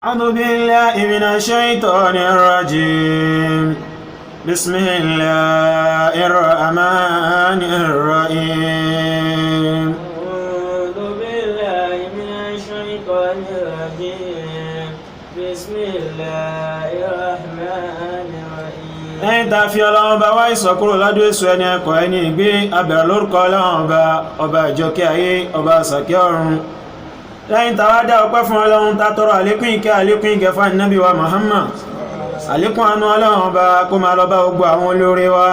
أعوذ بالله من الشيطان الرجيم بسم الله الرحمن الرحيم أعوذ بالله من الشيطان الرجيم بسم الله الرحمن الرحيم. lẹ́yìn tá a fi ọlọ́run bá wá ìsọ̀kúrò lọ́dún èso ẹni ẹ̀kọ́ ẹni ìgbé abẹ̀rẹ̀ lórúkọ ọlọ́run ọba ìjọkẹ́ ayé ọba àsàkẹ́ ọ̀run. lẹ́yìn tá a wá dá ọpẹ́ fún ọlọ́run tá tọrọ àlékún ìkẹ́ fún ànábì wa Muhammad. àlékún àánú ọlọ́run ọba kó máa lọ bá gbogbo àwọn olóore wa,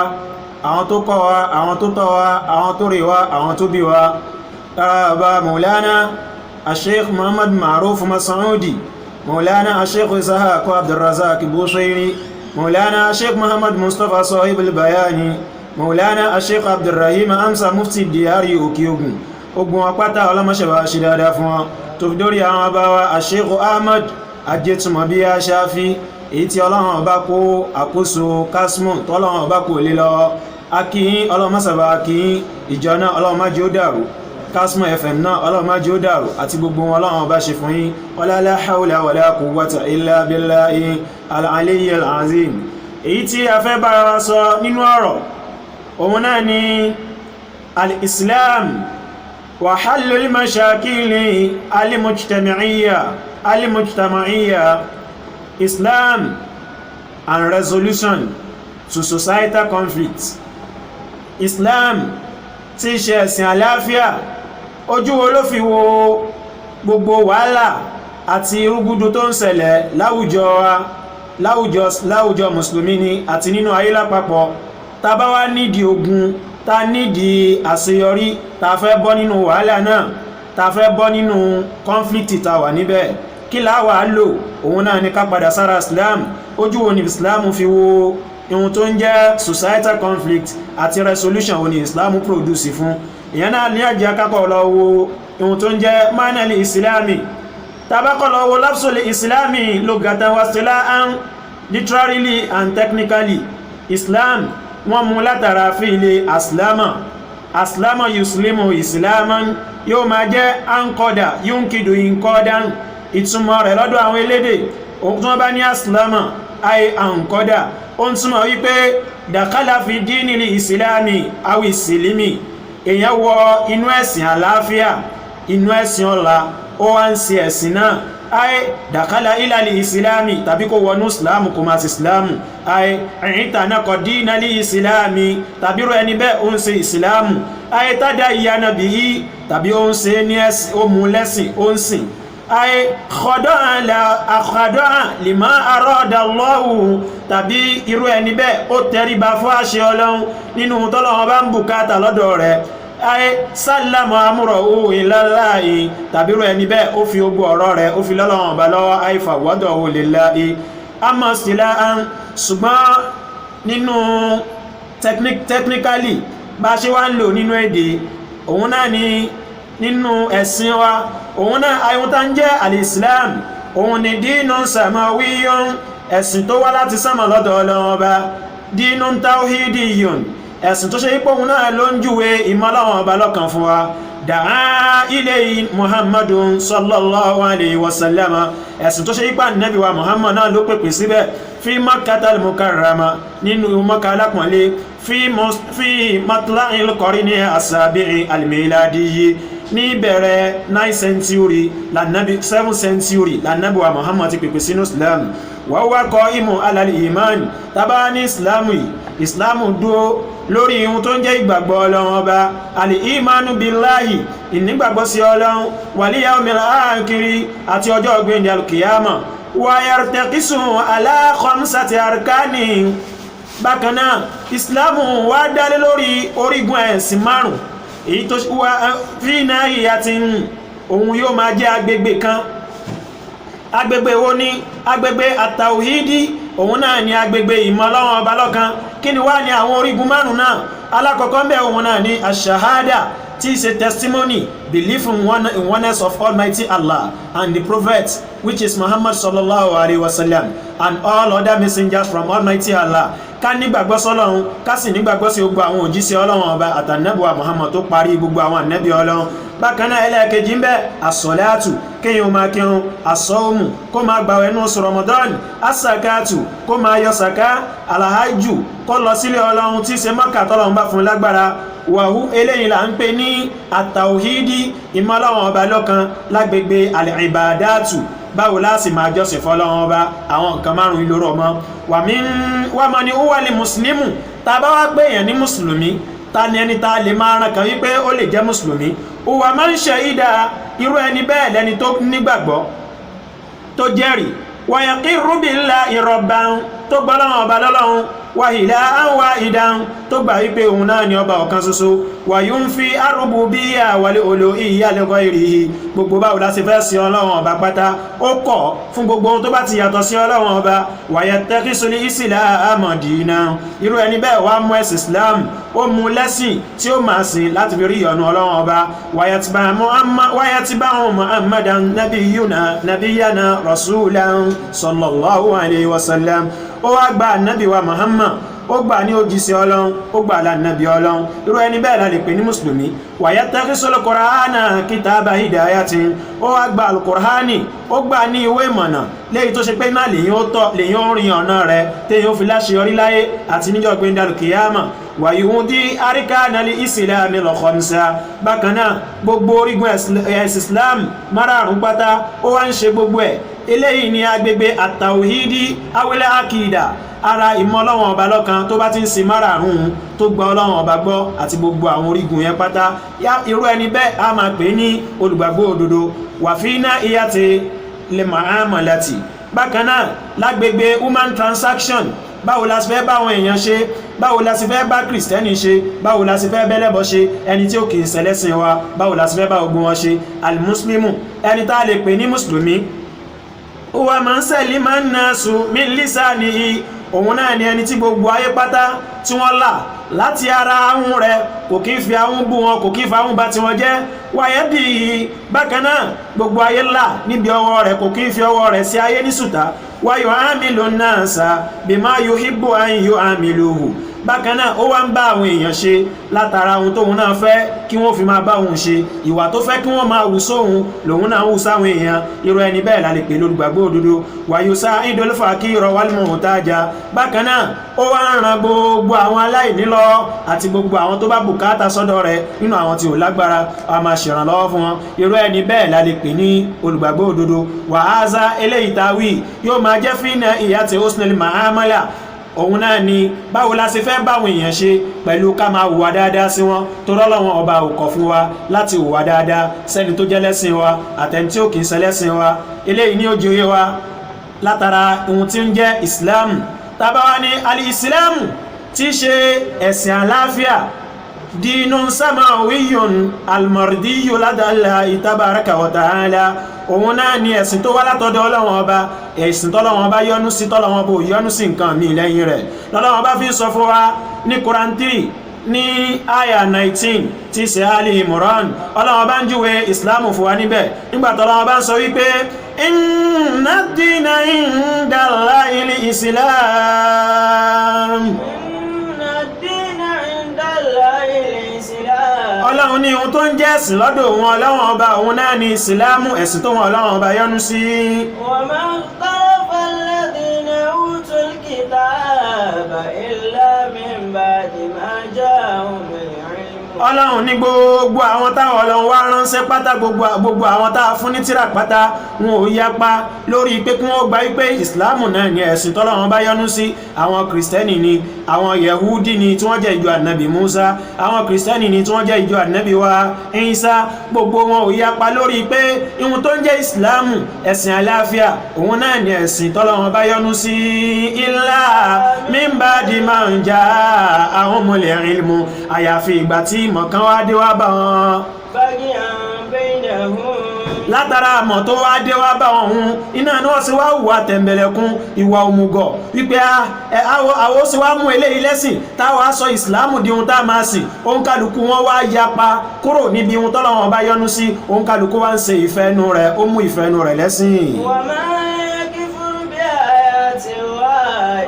àwọn tó kọ́ wa, àwọn tó tọ́ wa, àwọn tó rè wa, àwọn tó bí wa. lára ọba Maulana Sheikh Muhammad Maruf Masoudi, Maulana Sheikh Ishaq Abdulrazak Bushairi, مولانا الشيخ محمد مصطفى صاحب البياني، مولانا الشيخ عبد الرحيم أمسى مفتي الديار òkè-ògùn ogun apáta ọlọ́mọṣẹ́bà ṣe dáadáa fún wọn tó fi dórí àwọn abáwa Sheikh Ahmad Ajétúmọ̀bí Aṣáfí èyí tí ọlọ́run ọba kó àkóso kásmù tọ́lọ́run ọba kó lé lọ́wọ́ akíyín ọlọ́mọṣẹ́bà akíyín ìjọ náà ọlọ́run má jẹ́ ó dàrú kásmù FM náà ọlọ́run má jẹ́ ó dàrú àti gbogbo wọn ọlọ́run ọba ṣe fún yín wala la hawla wala quwwata illa billahi al-aliyyil azim. èyí tí a fẹ́ bára wa sọ nínú ọ̀rọ̀ òun náà ni al-islam wa hallul mashakili al-mujtama'iyya, Islam and resolution to societal conflicts. Islam tí ṣe ẹ̀sìn àlàáfíà, ojú wo ló fi wo gbogbo wàhálà àti irúgúdù tó ń ṣẹlẹ̀ láwùjọ wa, láwùjọ mùsùlùmí ni àti nínú ayé lápapọ̀. tá bá wá nídìí ogun, tá nídìí àṣeyọrí, tá fẹ́ bọ́ nínú wàhálà náà, tá fẹ́ bọ́ nínú kọ́nflíktì tá wà níbẹ̀, kí láwà lò? òun náà ni ká padà sára Islam. ojú wo ni Islam fi wo ohun tó ń jẹ́ societal conflict àti resolution wo ni Islam produce fún? ìyẹn náà ní àjẹ́ akákọ̀ lọ wo ohun tó ń jẹ́ manali islami. tabakọ̀ lọ wo lafsul islami lugatan wa istilahan, literally and technically. Islam wọ́n mú látara fi'li aslama yuslimu islaman, yóò máa jẹ́ ankoda yunkidu inkodan. ìtumọ̀ rẹ̀ lọ́dọ̀ àwọn elédè ohun tí wọ́n bá ní aslama ay ankoda, ó ń túnmọ̀ wípé dakhala fi dinil islami awi silimi, èyàn wọ inú ẹ̀sìn àlàáfíà, inú ẹ̀sìn ọlá, ó wá ń ṣe ẹ̀sìn náà. ay dakhala ilal islami, tàbí kó wọnú islamu kó máa ṣe islamu. ay i'tanaqa dinal islami, tàbí rọ ẹni bẹ́ẹ̀ ó ń ṣe islamu. ay tadayyana bihi, tàbí ó ń ṣe ní ẹ̀sìn, ó mú lẹ́sìn, ó ń sìn. ay khada'a lima arada Allahu, tàbí irú ẹni bẹ́ẹ̀ ó tẹríba fún àṣẹ Ọlọ́run nínú tọ́lọ́run bá ń bùkátà lọ́dọ̀ rẹ̀. ay sallama amrahu ilallahi, tàbí irú ẹni bẹ́ẹ̀ ó fi ogbó ọ̀rọ̀ rẹ̀ ó fi lọ́lọ́run bá lọ́wọ́. ay fawwadahu lillahi. amma istilahan, ṣùgbọ́n nínú technically bá ṣe wá ń lò nínú èdè, òun náà ni nínú ẹ̀sìn wa, òun náà ayúntà ń jẹ́ al-Islam, òun ni dinun samawiyyun, ẹ̀sìn tó wá láti sánmà lọ́dọ̀ Ọlọ́run Ọba. dinun tawhidiyyun, ẹ̀sìn tó ṣe ipò òun náà ló ń júwe ìmọ̀ Ọlọ́run Ọba lọ́kan fún wa. da'a ilayhi Muhammadun sallallahu alayhi wa sallama, ẹ̀sìn tó ṣe ipá Nabi wa Muhammad náà ló pèpè síbẹ̀. fi Makkatal Mukarrama, nínú Mákkà alápọ̀nlé. fi matla'il qarni as-sabi'i al-miladiyyi, ní bẹ̀rẹ̀ 9th century lànàbí 7th century lànàbí wa Muhammad ti pèpè sínú Islam. wa huwa qa'imun ala al-iman, tàbá ní Islamu dúó lórí ihun tó ń jẹ́ ìgbàgbọ́ Ọlọ́run Ọba. al-imanu billahi, ìnígbàgbọ́ sí Ọlọ́run. wal yawmil akhir, àti ọjọ́ ọgbẹ̀ndì al-qiyama. wa yartaqisu ala khamsati arkani, bákanáà Islamu wá dálé lórí orígun ẹ̀sìn márùn. èyí tó wá fi náà ìyá ti ń ohun yóò máa jẹ́ agbègbè kan. agbègbè wo ni? agbègbè at-tawhidi, òun náà ni agbègbè ìmọ̀ Ọlọ́run Ọba lọ́kan. kí ni wá ní àwọn orígun márùn náà? alákọ̀ọ́kọ́ ń bẹ òun náà ni ash-shahada, tí í ṣe testimony, belief in oneness of Almighty Allah and the prophet, which is Muhammad sallallahu alaihi wasallam, and all other messengers from Almighty Allah. ká nígbàgbọ́ sọ́lọ́run, ká sì nígbàgbọ́ sí gbogbo àwọn òjíṣẹ́ Ọlọ́run Ọba àtànẹ́bùwà Muhammad tó parí gbogbo àwọn ànẹ́bí Ọlọ́run. bákan náà ẹlẹ́ẹ̀kejì ń bẹ as-salatu kéèyàn máa kírun, as-sawmu kó máa gbààwẹ̀ nínú oṣù Ramadan, as-zakatu kó máa yọ sàká, al-hajju kó lọ sílé Ọlọ́run tí í ṣe Mákà tọ́lọ́run bá fún lágbára. Wàhú eléyìí là ń pè ní at-tawhidi ìmọ̀lọ́wọ̀n ọba lọ́kan lágbègbè al-ibadatu báwo láti máa jọ́sìn fọ́lọ́wọ́n ọba àwọn nǹkan márùn-ún ìlú rọ̀ mọ́. wà mọ́ ni ó wà lè mùsùlùmí ta bá wá pé èèyàn ní mùsùlùmí ta ni ẹni ta lè máa ràn kàn wípé ó lè jẹ́ mùsùlùmí. òwà máa ń ṣe ìdá irú ẹni bẹ́ẹ̀ lẹ́ni tó nígbàgbọ́ tó jẹ́rìí wa yaqirru billahi rabban tó gbọ́ lọ́wọ́n ọba lọ́lọ́run wa ilahan wahidan tó gbà wípé òun náà ni ọba ọ̀kan ṣoṣo wa yunfi ar-rububiyya wal uluhiyya li ghayrihi gbogbo báwo la ṣe fẹ́ sí Ọlọ́run ọba pátá ó kọ̀ fún gbogbo ohun tó bá ti yàtọ̀ sí Ọlọ́run ọba wa yattakhisul islama dinan irú ẹni bẹ́ẹ̀ wá mú ẹ̀sìn Islam ó mú lẹ́sìn tí ó máa sìn láti fi rí ìyọ́nú Ọlọ́run ọba wa yatba'u Muhammadan nabiyyana rasulan sallallahu alayhi wa sallam ó wá gba nabi wa Muhammad ó gbà ní òjíṣẹ́ Ọlọ́run ó gbà lánàbí Ọlọ́run irú ẹni bẹ́ẹ̀ la lè pè ní mùsùlùmí. wa yattakhidul Qur'ana kitaba hidayatin ó wá gba al-Qur'ani ó gbà ní ìwé ìmọ̀nà léyìí tó ṣe pé náà lèyìn ó tọ́ lèyìn ó rìn ọ̀nà rẹ̀ téyìn ó fi láṣeyọrí láyé àti níjọ́ gbéńdàlù kìyàmà. wa yuhdi arkanal islami al-khamsa bákan náà gbogbo orígun ẹ̀sìn Islam márààrún pátá ó wá ń ṣe gbogbo ẹ̀ eléyìí ni agbègbè at-tawhidi awil akida ara ìmọ̀ Ọlọ́run ọba lọ́kan tó bá ti ń sin márààrún tó gba Ọlọ́run ọba gbọ́ àti gbogbo àwọn orígun yẹn pátá irú ẹni bẹ́ẹ̀ a máa pè ní olùgbàgbọ́ òdodo. wà fi iná iyàtì lè mu'amalati bákan náà lágbègbè human transaction báwo la sì fẹ́ bá àwọn èèyàn ṣe báwo la sì fẹ́ bá kìrìsìtẹ́nì ṣe báwo la sì fẹ́ bẹ́lẹ́bọ ṣe ẹni tí ó kì í ṣẹlẹ́sìn wa báwo la sì fẹ́ bá ogun wọn ṣe. al-muslimu ẹni tá a lè pè ní mùsùlùmí huwa man salima an-nasu min lisanihi òun náà ni ẹni tí gbogbo ayé pátá tí wọ́n là láti ara ahun rẹ̀ kò kí ń fi ahun bú wọn kò kí ń fa ahun bá ti wọn jẹ́. wa yadihi bákan náà gbogbo ayé là níbi ọwọ́ rẹ̀ kò kí ń fi ọwọ́ rẹ̀ sí ayé ní sùtá. wa yu'amilu an-nasa bima yuhibbu an yu'amiluhu bákan náà ó wá ń bá àwọn èèyàn ṣe látara ohun tóun náà fẹ́ kí wọ́n fi máa bá òun ṣe ìwà tó fẹ́ kí wọ́n máa wù sóhun lòun náà ń wù sáwọn èèyàn irú ẹni bẹ́ẹ̀ la lè pè lólùgbàgbọ́ òdodo. wa yusa'idul fakira wal muhtaja bákan náà ó wá ń ran gbogbo àwọn aláìní lọ àti gbogbo àwọn tó bá bùkátà sọ́dọ̀ rẹ̀ nínú àwọn tí ò lágbára a máa ṣèrànlọ́wọ́ fún wọn irú ẹni bẹ́ẹ̀ la lè pè ní olùgbàgbọ́ òdodo. wa haza eléyìí táwí yóò máa jẹ́ fínà ìyàtì husnul mu'amala òun náà ni báwo la ṣe fẹ́ báwọn èèyàn ṣe pẹ̀lú ká máa hùwà dáadáa sí wọn tó rọ́lọ́wọ́n ọba ò kọ̀ fún wa láti hùwà dáadáa sẹ́ni tó jẹ́ lẹ́sìn wa àtẹni tí ó kìí ṣe lẹ́sìn wa eléyìí ní ojú oyé wa látara ohun tí ń jẹ́ Islam tàbáwá ní al-Islam tí ṣe ẹ̀sìn àlàáfíà dinun samawiyun al-mardiyyu ladallahi tabaraka wa ta'ala òun náà ni ẹ̀sìn tó wá látọ̀dọ̀ Ọlọ́run ọba ẹ̀sìn tọ́lọ́run ọba yọ́nú sí tọ́lọ́run ọba ò yọ́nú sí nǹkan mi lẹ́yìn rẹ̀ lọ́lọ́run ọba fi sọ fún wa ní Quran 3 ní àyà 19 tí ṣe Ali Imran Ọlọ́run ọba ń júwe Islam fún wa níbẹ̀ nígbà tọ́lọ́run ọba ń sọ wípé inna ad-dina inda Allahi al-Islam Ọlọ́run ní ohun tó ń jẹ́ ẹ̀sìn lọ́dọ̀ òun Ọlọ́run ọba òun náà ni ìsìlámù ẹ̀sìn tó wọn Ọlọ́run ọba yọ́nú sí. wa ma ikhtalafa alladhina utul kitaba illa min ba'di ma ja'ahumul ilm. Ọlọ́run ní gbogbo àwọn táwọn Ọlọ́run wá ránṣẹ́ pátá gbogbo àwọn tá a fún ní tírà pátá wọn ò yapa lórí pé kí wọ́n gba wípé ìsìlámù náà ni ẹ̀sìn tọ́lọ́run bá yọ́nú sí. Àwọn kìrìsìtẹ́nì ni àwọn yẹ̀húdí ni tí wọ́n jẹ́ ìjọ ànábì Musa àwọn kìrìsìtẹ́nì ni tí wọ́n jẹ́ ìjọ ànábì wa Ìsá gbogbo wọn ò yapa lórí pé ihun tó ń jẹ́ ìsìlámù ẹ̀sìn àlàáfíà òun náà ni ẹ̀sìn tọ́lọ́run bá yọ́nú sí. illa min ba'di ma ja'ahumul ilmu àyàfi ìgbà tí ìmọ̀ kan wá dé wá bá wọn. bagyan bainahum látara àmọ̀ tó wá dé wá bá wọn hun iná ni wọ́n sì wá hùwà tẹ̀m̀bẹ̀lẹ̀kún ìwà òmùgọ̀ wípé àwọ̀ sì wá mú eléyìí lẹ́sìn táwọn aṣọ ìsìláàmù di ohun tá a máa sìn òǹkàlùkù wọn wá yapa kúrò níbi ohun tọ́lọ́wọ́n bá yọ́nú sí òǹkàlùkù wá ń ṣe ìfẹ́nu rẹ̀ ó mú ìfẹ́nu rẹ̀ lẹ́sìn.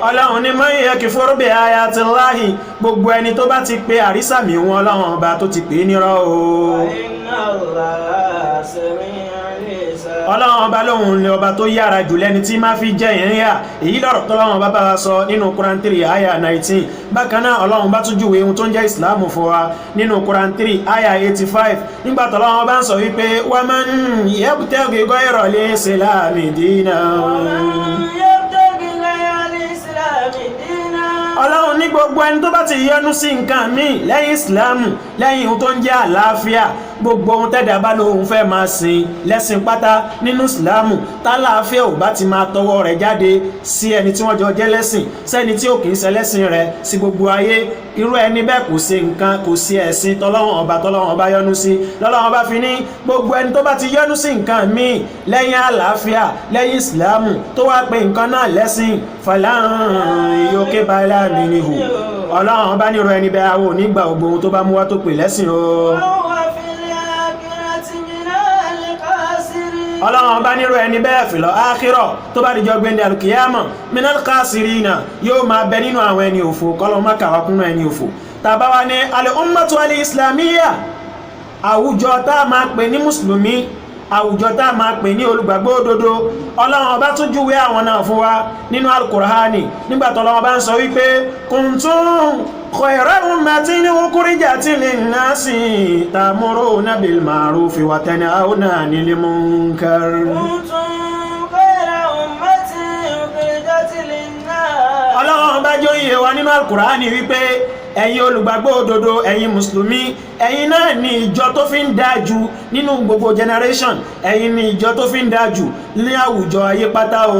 Ọlọ́run ní man yakfur bi ayatillahi gbogbo ẹni tó bá ti pe àrísàmì wọn Ọlọ́run ọba tó ti pè é nírọ́ o. الله سميع حساب. ọlọ́run ọba lóhun ni ọba tó yára jù lẹ́ni tí máa fi jẹ́ yẹn yà èyí lọ́rọ̀ tọ́lọ́run ọba bá wa sọ nínú Quran 3 aya 19 bákan náà ọlọ́run bá tún júwe ohun tó ń jẹ́ ìsìláàmù fún wa nínú Quran 3 aya 85 nígbà tọ́lọ́run ọba ń sọ wípé wa man yabtaghi ghayra al-islami dinan. ọlọ́run ní gbogbo ẹni tó bá ti yọ́nú sí nǹkan míì lẹ́yìn ìsìláàmù lẹ́yìn ohun tó ń jẹ́ àlàáfíà gbogbo ohun tẹ́dà bá lóhun fẹ́ máa sìn lẹ́sìn pátá nínú ìsìláàmù tálàáfíà ò bá ti máa tọwọ́ rẹ̀ jáde sí ẹni tí wọ́n jọ jẹ́ lẹ́sìn sẹ́ni tí ò kì í ṣẹlẹ́sìn rẹ̀ sí gbogbo ayé irú ẹni bẹ́ẹ̀ kò sí nǹkan kò sí ẹ̀sìn tọ́lọ́run ọba yọ́nú sí lọ́lọ́run ọba fi ní gbogbo ẹni tó bá ti yọ́nú sí nǹkan míì lẹ́yìn àlàáfíà lẹ́yìn ìsìláàmù tó wá pe nǹkan náà lẹ́sìn fàlàhàn yókè báyìí nínú ọlọ́run ọba nírò ẹni bẹ́ẹ̀ àwọn onígbà gbogbo ohun tó bá mú wá tó pè lẹ́sìn o. ọlọ́run ọba nírò ẹni bẹ́ẹ̀ fìlọ ákírọ̀ tó bá dìjọ gbẹ̀ndẹ̀ alùkìyàmọ̀ minal khasirina yóò máa bẹ nínú àwọn ẹni òfò kọ́lọ́ má kàwá kúnnú ẹni òfò tàbá wa ní al-ummatu al-islamiyya àwùjọ tá a máa pè ní mùsùlùmí àwùjọ tá a máa pè ní olùgbàgbọ́ òdodo ọlọ́run ọba tún júwe àwọn náà fún wa nínú al-Qur'ani nígbà tọ́lọ́run ọba ń sọ wípé kuntum khayra ummatin ukhrijat lin-nasi ta'muruna bil ma'rufi wa tanhawna 'anil munkar. ọlọ́run ọba jọ iye wa nínú al-Qur'ani wípé ẹ̀yin olùgbàgbọ́ òdodo ẹ̀yin mùsùlùmí ẹ̀yin náà ni ìjọ tó fi ń dájú nínú gbogbo generation ẹ̀yin ni ìjọ tó fi ń dájú ní àwùjọ ayé pátá o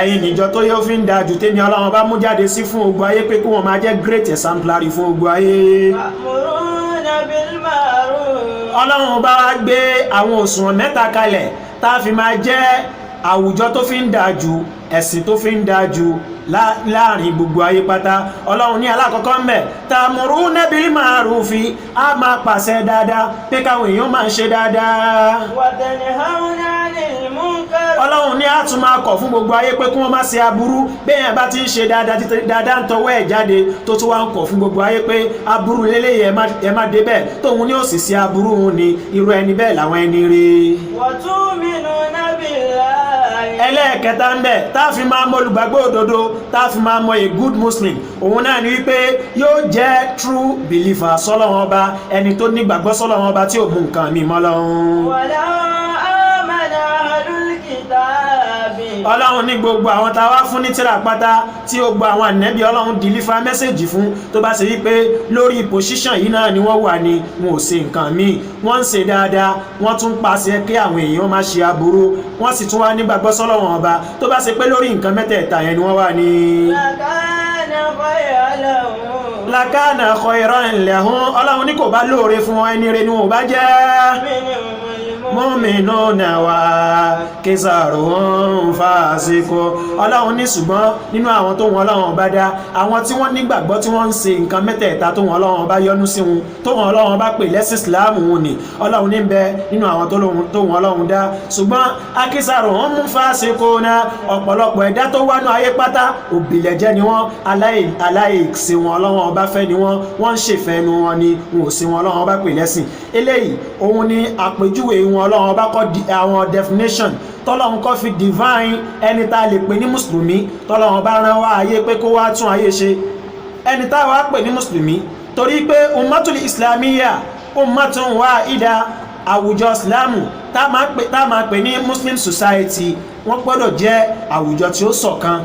ẹ̀yin ni ìjọ tó yóò fi ń dájú tẹ́mi ọlọ́run bá mú jáde sí fún gbogbo ayé pé kí wọ́n máa jẹ́ great exemplary fún gbogbo ayé ọlọ́run bá wá gbé àwọn òṣùwọ̀n mẹ́ta kalẹ̀ tá a fi máa jẹ́ àwùjọ tó fi ń dájú ẹ̀sìn tó fi ń dájú láàrin gbogbo ayé pátá ọlọ́run ní alákọ̀ọ́kọ́ mẹ́ ta'muruna bil ma'rufi a máa pàṣẹ dáadáa pé káwọn èèyàn máa ṣe dáadáa wa tanhawna 'anil munkar ọlọ́run ní a tún máa kọ̀ fún gbogbo ayé pé kí wọ́n má ṣe aburú bẹ́ẹ̀ bá ti ń ṣe dáadáa ń tọwọ́ ẹ̀ jáde tó tún wá ń kọ̀ fún gbogbo ayé pé aburú lélẹ́yìí ẹ má débẹ̀ tóun ní òsì sí aburú òun ni irú ẹni bẹ́ẹ̀ làwọn ẹni rí wa tu'minuna billahi ẹlẹ́ẹ̀kẹta ń bẹ̀ tá a fi máa mọ olùgbàgbọ́ òdodo tá a fi máa mọ a good muslim òun náà ni wípé yóò jẹ́ true believer sọ́lọ́wọ́n ọba ẹni tó nígbàgbọ́ sọ́lọ́wọ́n ọba tí ò mú nǹkan mi mọ́ lọ́hún. wala amana ahlul kitabi ọlọ́run ní gbogbo àwọn tá a wá fún ní tírà pátá tí ó gba àwọn ànẹ́bí ọlọ́run deliver message fún tó bá ṣe wípé lórí position yìí náà ni wọ́n wà ní wọn ò ṣe nǹkan míì wọ́n ń ṣe dáadáa wọ́n tún pàṣẹ kí àwọn èèyàn má ṣe aburú wọ́n sì tún wá nígbàgbọ́ sọ́lọ́run ọba tó bá ṣe pé lórí nǹkan mẹ́tẹ̀ẹ̀ta yẹn ni wọ́n wà ní. lakana khayran lahum ọlọ́run ní kò bá lóore fún ẹni rẹ ni wọn ò bá jẹ́ mu'minuna wa kisarun fasiko ọlọ́run ní ṣùgbọ́n nínú àwọn tó wọn ọlọ́run bá dá àwọn tí wọ́n nígbàgbọ́ tí wọ́n ń ṣe nǹkan mẹ́tẹ̀ẹ̀ta tó wọn ọlọ́run bá yọ́nú sí wọn tó wọn ọlọ́run bá pè lẹ́sìn islam wọn ni ọlọ́run ní bẹ nínú àwọn tó wọn ọlọ́run dá ṣùgbọ́n akisarun fasiko na ọ̀pọ̀lọpọ̀ ẹ̀dá tó wánú ayé pátá òbílẹ̀jẹ́ ni wọ́n aláìsí wọn ọlọ́run ọba fẹ́ ni wọ́n ń ṣèfẹ́ nu wọn ni wọn ò sí wọn ọlọ́run ọba pè lẹ́sìn eléyìí òun ni àpèjúwe wọn ọlọ́run ọba kọ́ àwọn definition tọ́lọ́run kọ́ fi divine ẹni tá a lè pè ní mùsùlùmí tọ́lọ́run bá rán wá ayé pé kó wá tún ayé ṣe ẹni tá a wá pè ní mùsùlùmí torí pé ummatul islamiyya ummatun wahida àwùjọ islamu tá a máa pè ní muslim society wọ́n gbọ́dọ̀ jẹ́ àwùjọ tí ó ṣọ̀kan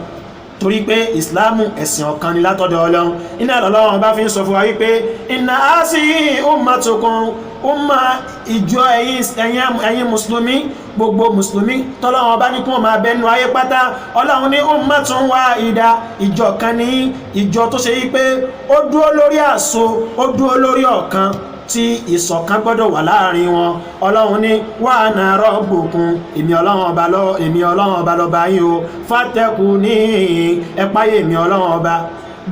torí pé ìsìláàmù ẹ̀sìn ọ̀kan ni látọ̀dọ̀ ọlọ́run iná ọlọ́run bá fi ń sọ fún wa wípé inna asihi ummatukum umma ìjọ ẹ̀yin mùsùlùmí gbogbo mùsùlùmí tọ́lọ́run bá ní kí wọ́n máa bẹnu ayé pátá ọlọ́run ní ummatun wahida ìjọ kan ní ìjọ tó ṣe wípé ó dúró lórí àṣọ ó dúró lórí ọ̀kan tí ìṣọ̀kan gbọ́dọ̀ wà láàrin wọn ọlọ́run ní wa ana rabbukum èmi ọlọ́run ọba lọ́ba yín o fàtẹ́kù ní ẹ̀páyé èmi ọlọ́run ọba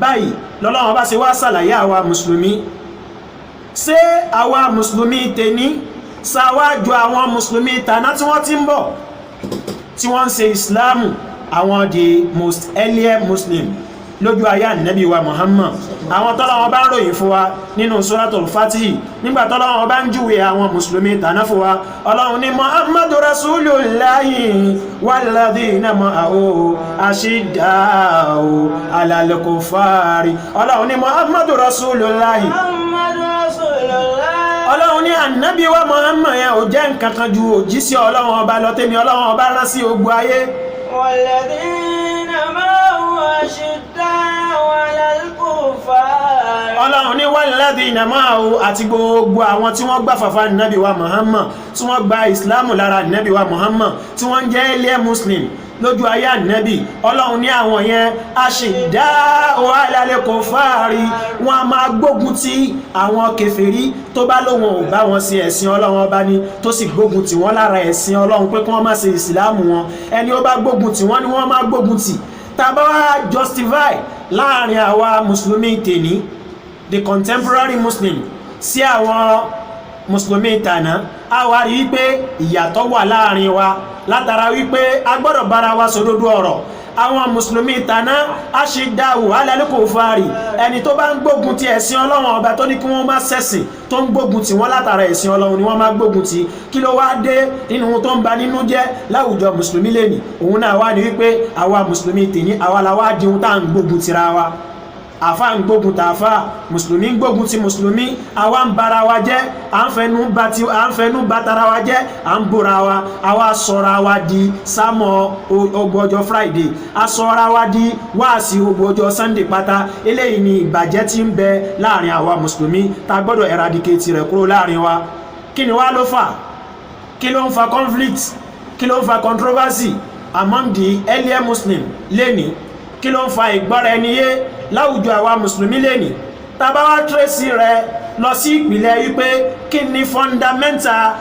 báyìí lọ́lọ́run ọba ṣe wá ṣàlàyé àwa mùsùlùmí ṣé àwa mùsùlùmí tèní ṣàwájú àwọn mùsùlùmí tàná tí wọ́n ti ń bọ̀ tí wọ́n ń ṣe ìsìláàmù àwọn the most earlier muslim lójú ayé ànábì wa Muhammad. Àwọn tọ́lọ́wọ́n bá ń ròyìn fún wa nínú Suratul Fatih nígbà tọ́lọ́wọ́n bá ń júwe àwọn mùsùlùmí tàná fún wa. Ọlọ́run ní Muhammadu Rasulullahi walladhina ma'ahu ashidda'u 'alal kuffari. Ọlọ́run ní Muhammadu Rasulullahi. Muhammadu Rasulullah. Ọlọ́run ní ànábì wa Muhammad yẹn ò jẹ́ nǹkan kan ju òjíṣẹ́ Ọlọ́run ọba lọ tẹ́mi Ọlọ́run ọba rán sí ogun ayé. Walladhina ma'ahu ashidda'u 'alal kuffar. Ọlọ́run ní walladhina ma'ahu àti gbogbo àwọn tí wọ́n gbà fàfà nàbí wa Muhammad tí wọ́n gba ìsìláàmù lára nàbí wa Muhammad tí wọ́n jẹ́ ilé muslim lójú ayé ànábì. Ọlọ́run ní àwọn yẹn ashidda'u 'alal kuffari, wọ́n a máa gbógun ti àwọn kèfèrí tó bá lóhun ò bá wọn sí ẹ̀sìn Ọlọ́run ọba ní tó sì gbógun ti wọ́n lára ẹ̀sìn Ọlọ́run pé kí wọ́n má ṣe ìsìláàmù wọn. Ẹni ó bá gbógun ti wọ́n ni wọ́n máa gbógun ti. Tàbá wá justify láàrin àwa mùsùlùmí tèní, the contemporary muslim, sí àwọn mùsùlùmí tàná, a wá rí wípé ìyàtọ̀ wà láàrin wa látara wípé a gbọ́dọ̀ bára wa sòdodo ọ̀rọ̀. Àwọn mùsùlùmí tàná ashidda'u 'alal kuffari, ẹni tó bá ń gbógun ti ẹ̀sìn Ọlọ́run ọba tó ní kí wọ́n má ṣẹ̀sìn, tó ń gbógun ti wọ́n látara ẹ̀sìn Ọlọ́run ni wọ́n má gbógun ti. Kí ló wá dé nínú tó ń ba nínú jẹ́ láwùjọ mùsùlùmí lẹ́ni? Òun náà wá ní wípé àwa mùsùlùmí tèní àwa la wá di ohun tá à ń gbógun tira wa. Àfá ń gbógun tàfá, mùsùlùmí ń gbógun ti mùsùlùmí, àwa ń bara wa jẹ́, à ń fẹnu bá tara wa jẹ́, à ń bóra wa, àwa sọra wa di sámọ̀ ọgbọ̀jọ́ Friday, a sọra wa di wáàsí ọgbọ̀jọ́ Sunday pátá. Eléyìí ni ìbàjẹ́ tí ń bẹ láàrin àwa mùsùlùmí tá gbọ́dọ̀ eradicate rẹ̀ kúrò láàrin wa. Kí ni wá ló fà? Kí ló ń fa conflict? Kí ló ń fa controversy among the earlier Muslim lẹ́ni? Kí ló ń fa ìgbọ́ra ẹni yé láwùjọ àwa mùsùlùmí lẹ́ni? Tàbá wá tracy rẹ̀ lọ sí ìpìlẹ̀ wípé kí ni fundamental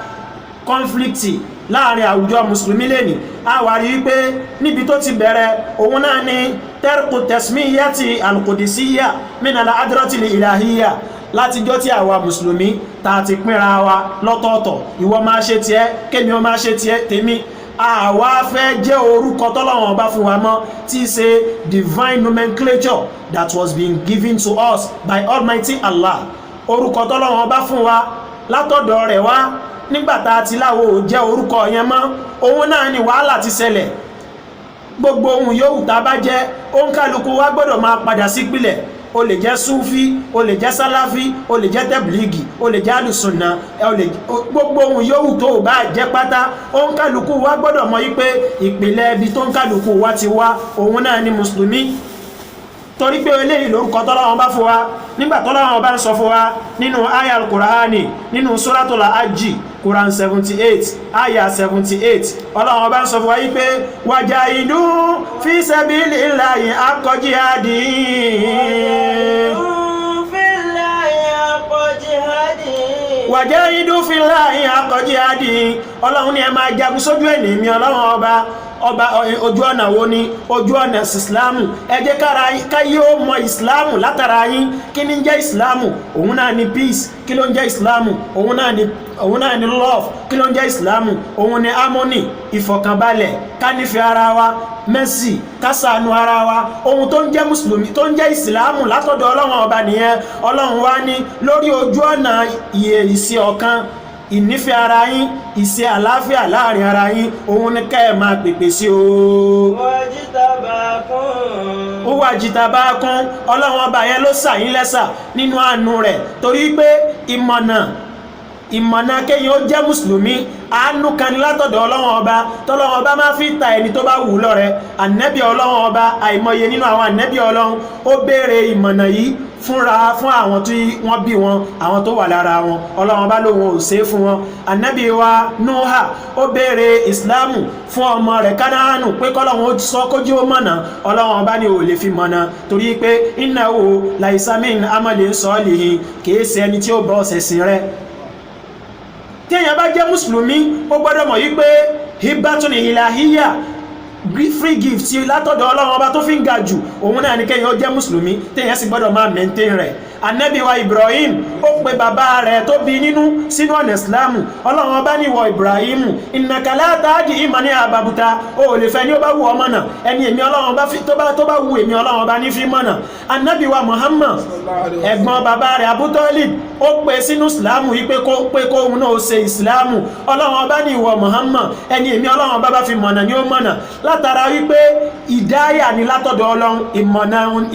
conflict láàrin àwùjọ mùsùlùmí lẹ́ni? A wá rí wípé níbi tó ti bẹ̀rẹ̀ òun náà ni tarku tasmiyati al-qudusiyya min al-hadrati al-ilahiyya. Látijọ́ tí àwa mùsùlùmí ta ti pínra wa lọ́tọ̀ọ̀tọ̀, ìwọ máa ṣe tiẹ̀ kémi ó máa ṣe tiẹ̀ tèmi. Àwa fẹ́ jẹ́ orúkọ tọ́lọ́run bá fún wa mọ́ tí í ṣe divine nomenclature that was being given to us by Almighty Allah. Orúkọ tọ́lọ́run bá fún wa látọ̀dọ̀ rẹ̀ wá nígbàtà tí láwo jẹ́ orúkọ yẹn mọ́, òun náà ni wàhálà ti ṣẹlẹ̀. Gbogbo ohun yóò tá bá jẹ́ òǹkàlùkù wa gbọ́dọ̀ máa padà sí ìpìlẹ̀. O lè jẹ́ Súfí, o lè jẹ́ Sálàfí, o lè jẹ́ Tẹ̀blígì, o lè jẹ́ Àlùsùnnà, gbogbo ohun yóò tó bá jẹ́ pátá. Òǹkàlùkù wa gbọ́dọ̀ mọ̀ wípé ìpìlẹ̀ ibi tó òǹkàlùkù wa ti wá òun náà ni mùsùlùmí. Torí pé eléyìí lórúkọ tọ́lọ́run bá fún wa nígbà tọ́lọ́run bá ń sọ fún wa nínú àyà al-Qur'ani nínú Suratul Hajj Quran 78 àyà 78 Ọlọ́run bá ń sọ fún wa yí pé wajahidu fi sabilillahi haqqa jihadihi. Wajahidu fillahi haqqa jihadihi. Ọlọ́run ní ẹ máa jagun sójú ẹ̀mí mi Ọlọ́run ọba ojú ọ̀nà wo ni? Ojú ọ̀nà ìsìláàmù. Ẹ jẹ́ káyé ó mọ ìsìláàmù látara yín. Kí ni ń jẹ́ ìsìláàmù? Òun náà ni peace. Kí ló ń jẹ́ ìsìláàmù? Òun náà ni love. Kí ló ń jẹ́ ìsìláàmù? Òun ni harmony, ìfọ̀kànbalẹ̀, ká nífẹ̀ẹ́ ara wa, mercy, ká ṣàánú ara wa. Ohun tó ń jẹ́ mùsùlùmí tó ń jẹ́ ìsìláàmù látọ̀dọ̀ Ọlọ́run ọba nìyẹn. Ọlọ́run wá ní lórí ojú ọ̀nà ìṣe ọ̀kan, ìnífẹ́ ara yín, ìṣe àlàáfíà láàrin ara yín, òun ní ká ẹ máa pèpè sí o. Ó wà jìtàbákún. Ọlọ́run ọba yẹn ló ṣà yín lẹ́ṣà nínú àánú rẹ̀ torí pé ìmọ̀nà kéyìn ó jẹ́ mùsùlùmí àánú kan ní látọ̀dọ̀ Ọlọ́run ọba tọ́lọ́run ọba máa fi ta ẹni tó bá wù lọ́rẹ. Ànẹ́bí Ọlọ́run ọba àìmọye nínú àwọn ànẹ́bí Ọlọ́run ó béèrè ìmọ̀nà yìí fún àwọn tí wọ́n bí wọn, àwọn tó wà lára wọn. Ọlọ́run ọba lóhun ò ṣe fún wọn. Ànẹ́bí wa Núhà ó béèrè ìsìláàmù fún ọmọ rẹ̀ Kánáánù pé kọ́lọ́run ó sọ kójú ó mọ̀nà. Ọlọ́run ọba ni ò lè fi mọ̀nà torí pé innahu laysa min amalin salihin, kìí ṣe ẹni tí ó bọ́ ọ̀sẹ̀sìn rẹ̀. Tí èyàn bá jẹ́ mùsùlùmí ó gbọ́dọ̀ mọ̀ yí pé hibbatun ilahiyya, free gift tí látọ̀dọ̀ Ọlọ́run ọba tó fi ń ga jù òun náà ní kẹ́yàn ó jẹ́ mùsùlùmí, tí èyàn sì gbọ́dọ̀ máa maintain rẹ̀. Ànábì wa Ibrahim ó pe bàbá rẹ̀ tó bí nínú sínú ọ̀nà Islamu. Ọlọ́run ọba ní ìwọ Ibrahim innaka la tahdi man ahbabta, ó lè fẹ́ ní ó bá wù ọmọ náà, ẹni èmi Ọlọ́run ọba tó bá wù èmi Ọlọ́run ọba ní fi mọ̀nà. Ànábì wa Muhammad ẹ̀gbọ́n bàbá rẹ̀ Abu Talib ó pe sínú Islamu wípé kó òun náà ó ṣe Islamu. Ọlọ́run ọba ní ìwọ Muhammad ẹni èmi Ọlọ́run ọba bá fi mọ̀nà ní ó mọ̀nà, látara wípé ìdáyà ni látọ̀dọ̀ Ọlọ́run,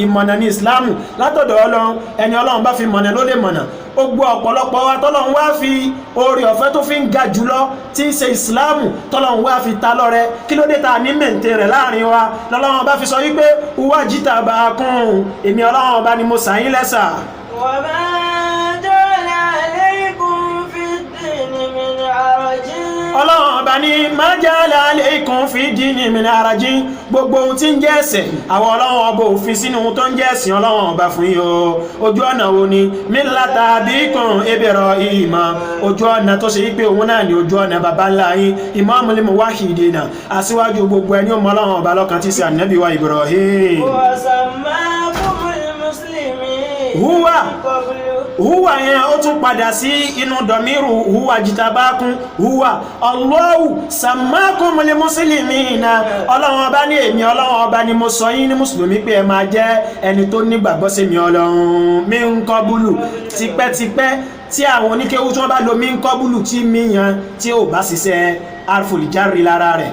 ìmọ̀nà ní Islamu látọ̀dọ̀ Ọlọ́run, ẹni Ọlọ́run bá fi mọ̀nà ló lè mọ̀nà. Ó gbọ́ ọ̀pọ̀lọpọ̀ wa tọ́lọ́run wá fi oore ọ̀fẹ́ tó fi ń ga jùlọ tí ń ṣe Islamu tọ́lọ́run wá fi ta lọ́rẹ, kí ló dé ta ní mẹ́ǹtẹ́ rẹ̀ láàrin wa lọ́lọ́run bá fi sọ wípé wá jíta bá kún èmi Ọlọ́run ọba ni mo sàyín lẹ́sà. wa ma ja'ala alaykum fid-dini min harajin. Ọlọ́run ọba ní ma ja'ala alaykum fid-dini min harajin, gbogbo ohun tí ń jẹ́ ẹ̀ṣẹ̀ àwọn Ọlọ́run ọba òfin sínú ohun tó ń jẹ́ ẹ̀sìn Ọlọ́run ọba fún yín o. Ojú ọ̀nà wo ni millata abikum Ibrahim, ojú ọ̀nà tó ṣe wípé òun náà ni ojú ọ̀nà baba ńlá yín Imamul Muwahhidina, aṣíwájú gbogbo ẹni ó mọ Ọlọ́run ọba lọ́kan tí ṣe Ànábì wa Ibrahim. wa sammakumul muslimin huwa yẹn ó tún padà sí inú dọ̀míru huwa jitabakun huwa Allahu sammakumul muslimina. Ọlọ́run ọba ní èmi Ọlọ́run ọba ni mo sọ yín ní mùsùlùmí pé ẹ máa jẹ́ ẹni tó nígbàgbọ́ sí mi Ọlọ́run. min qablu, tipẹ́tipẹ́ tí àwọn oníkéwú tí wọ́n bá lo min qablu tí mi yan tí ó bá ṣiṣẹ́ arful jarri lára rẹ̀,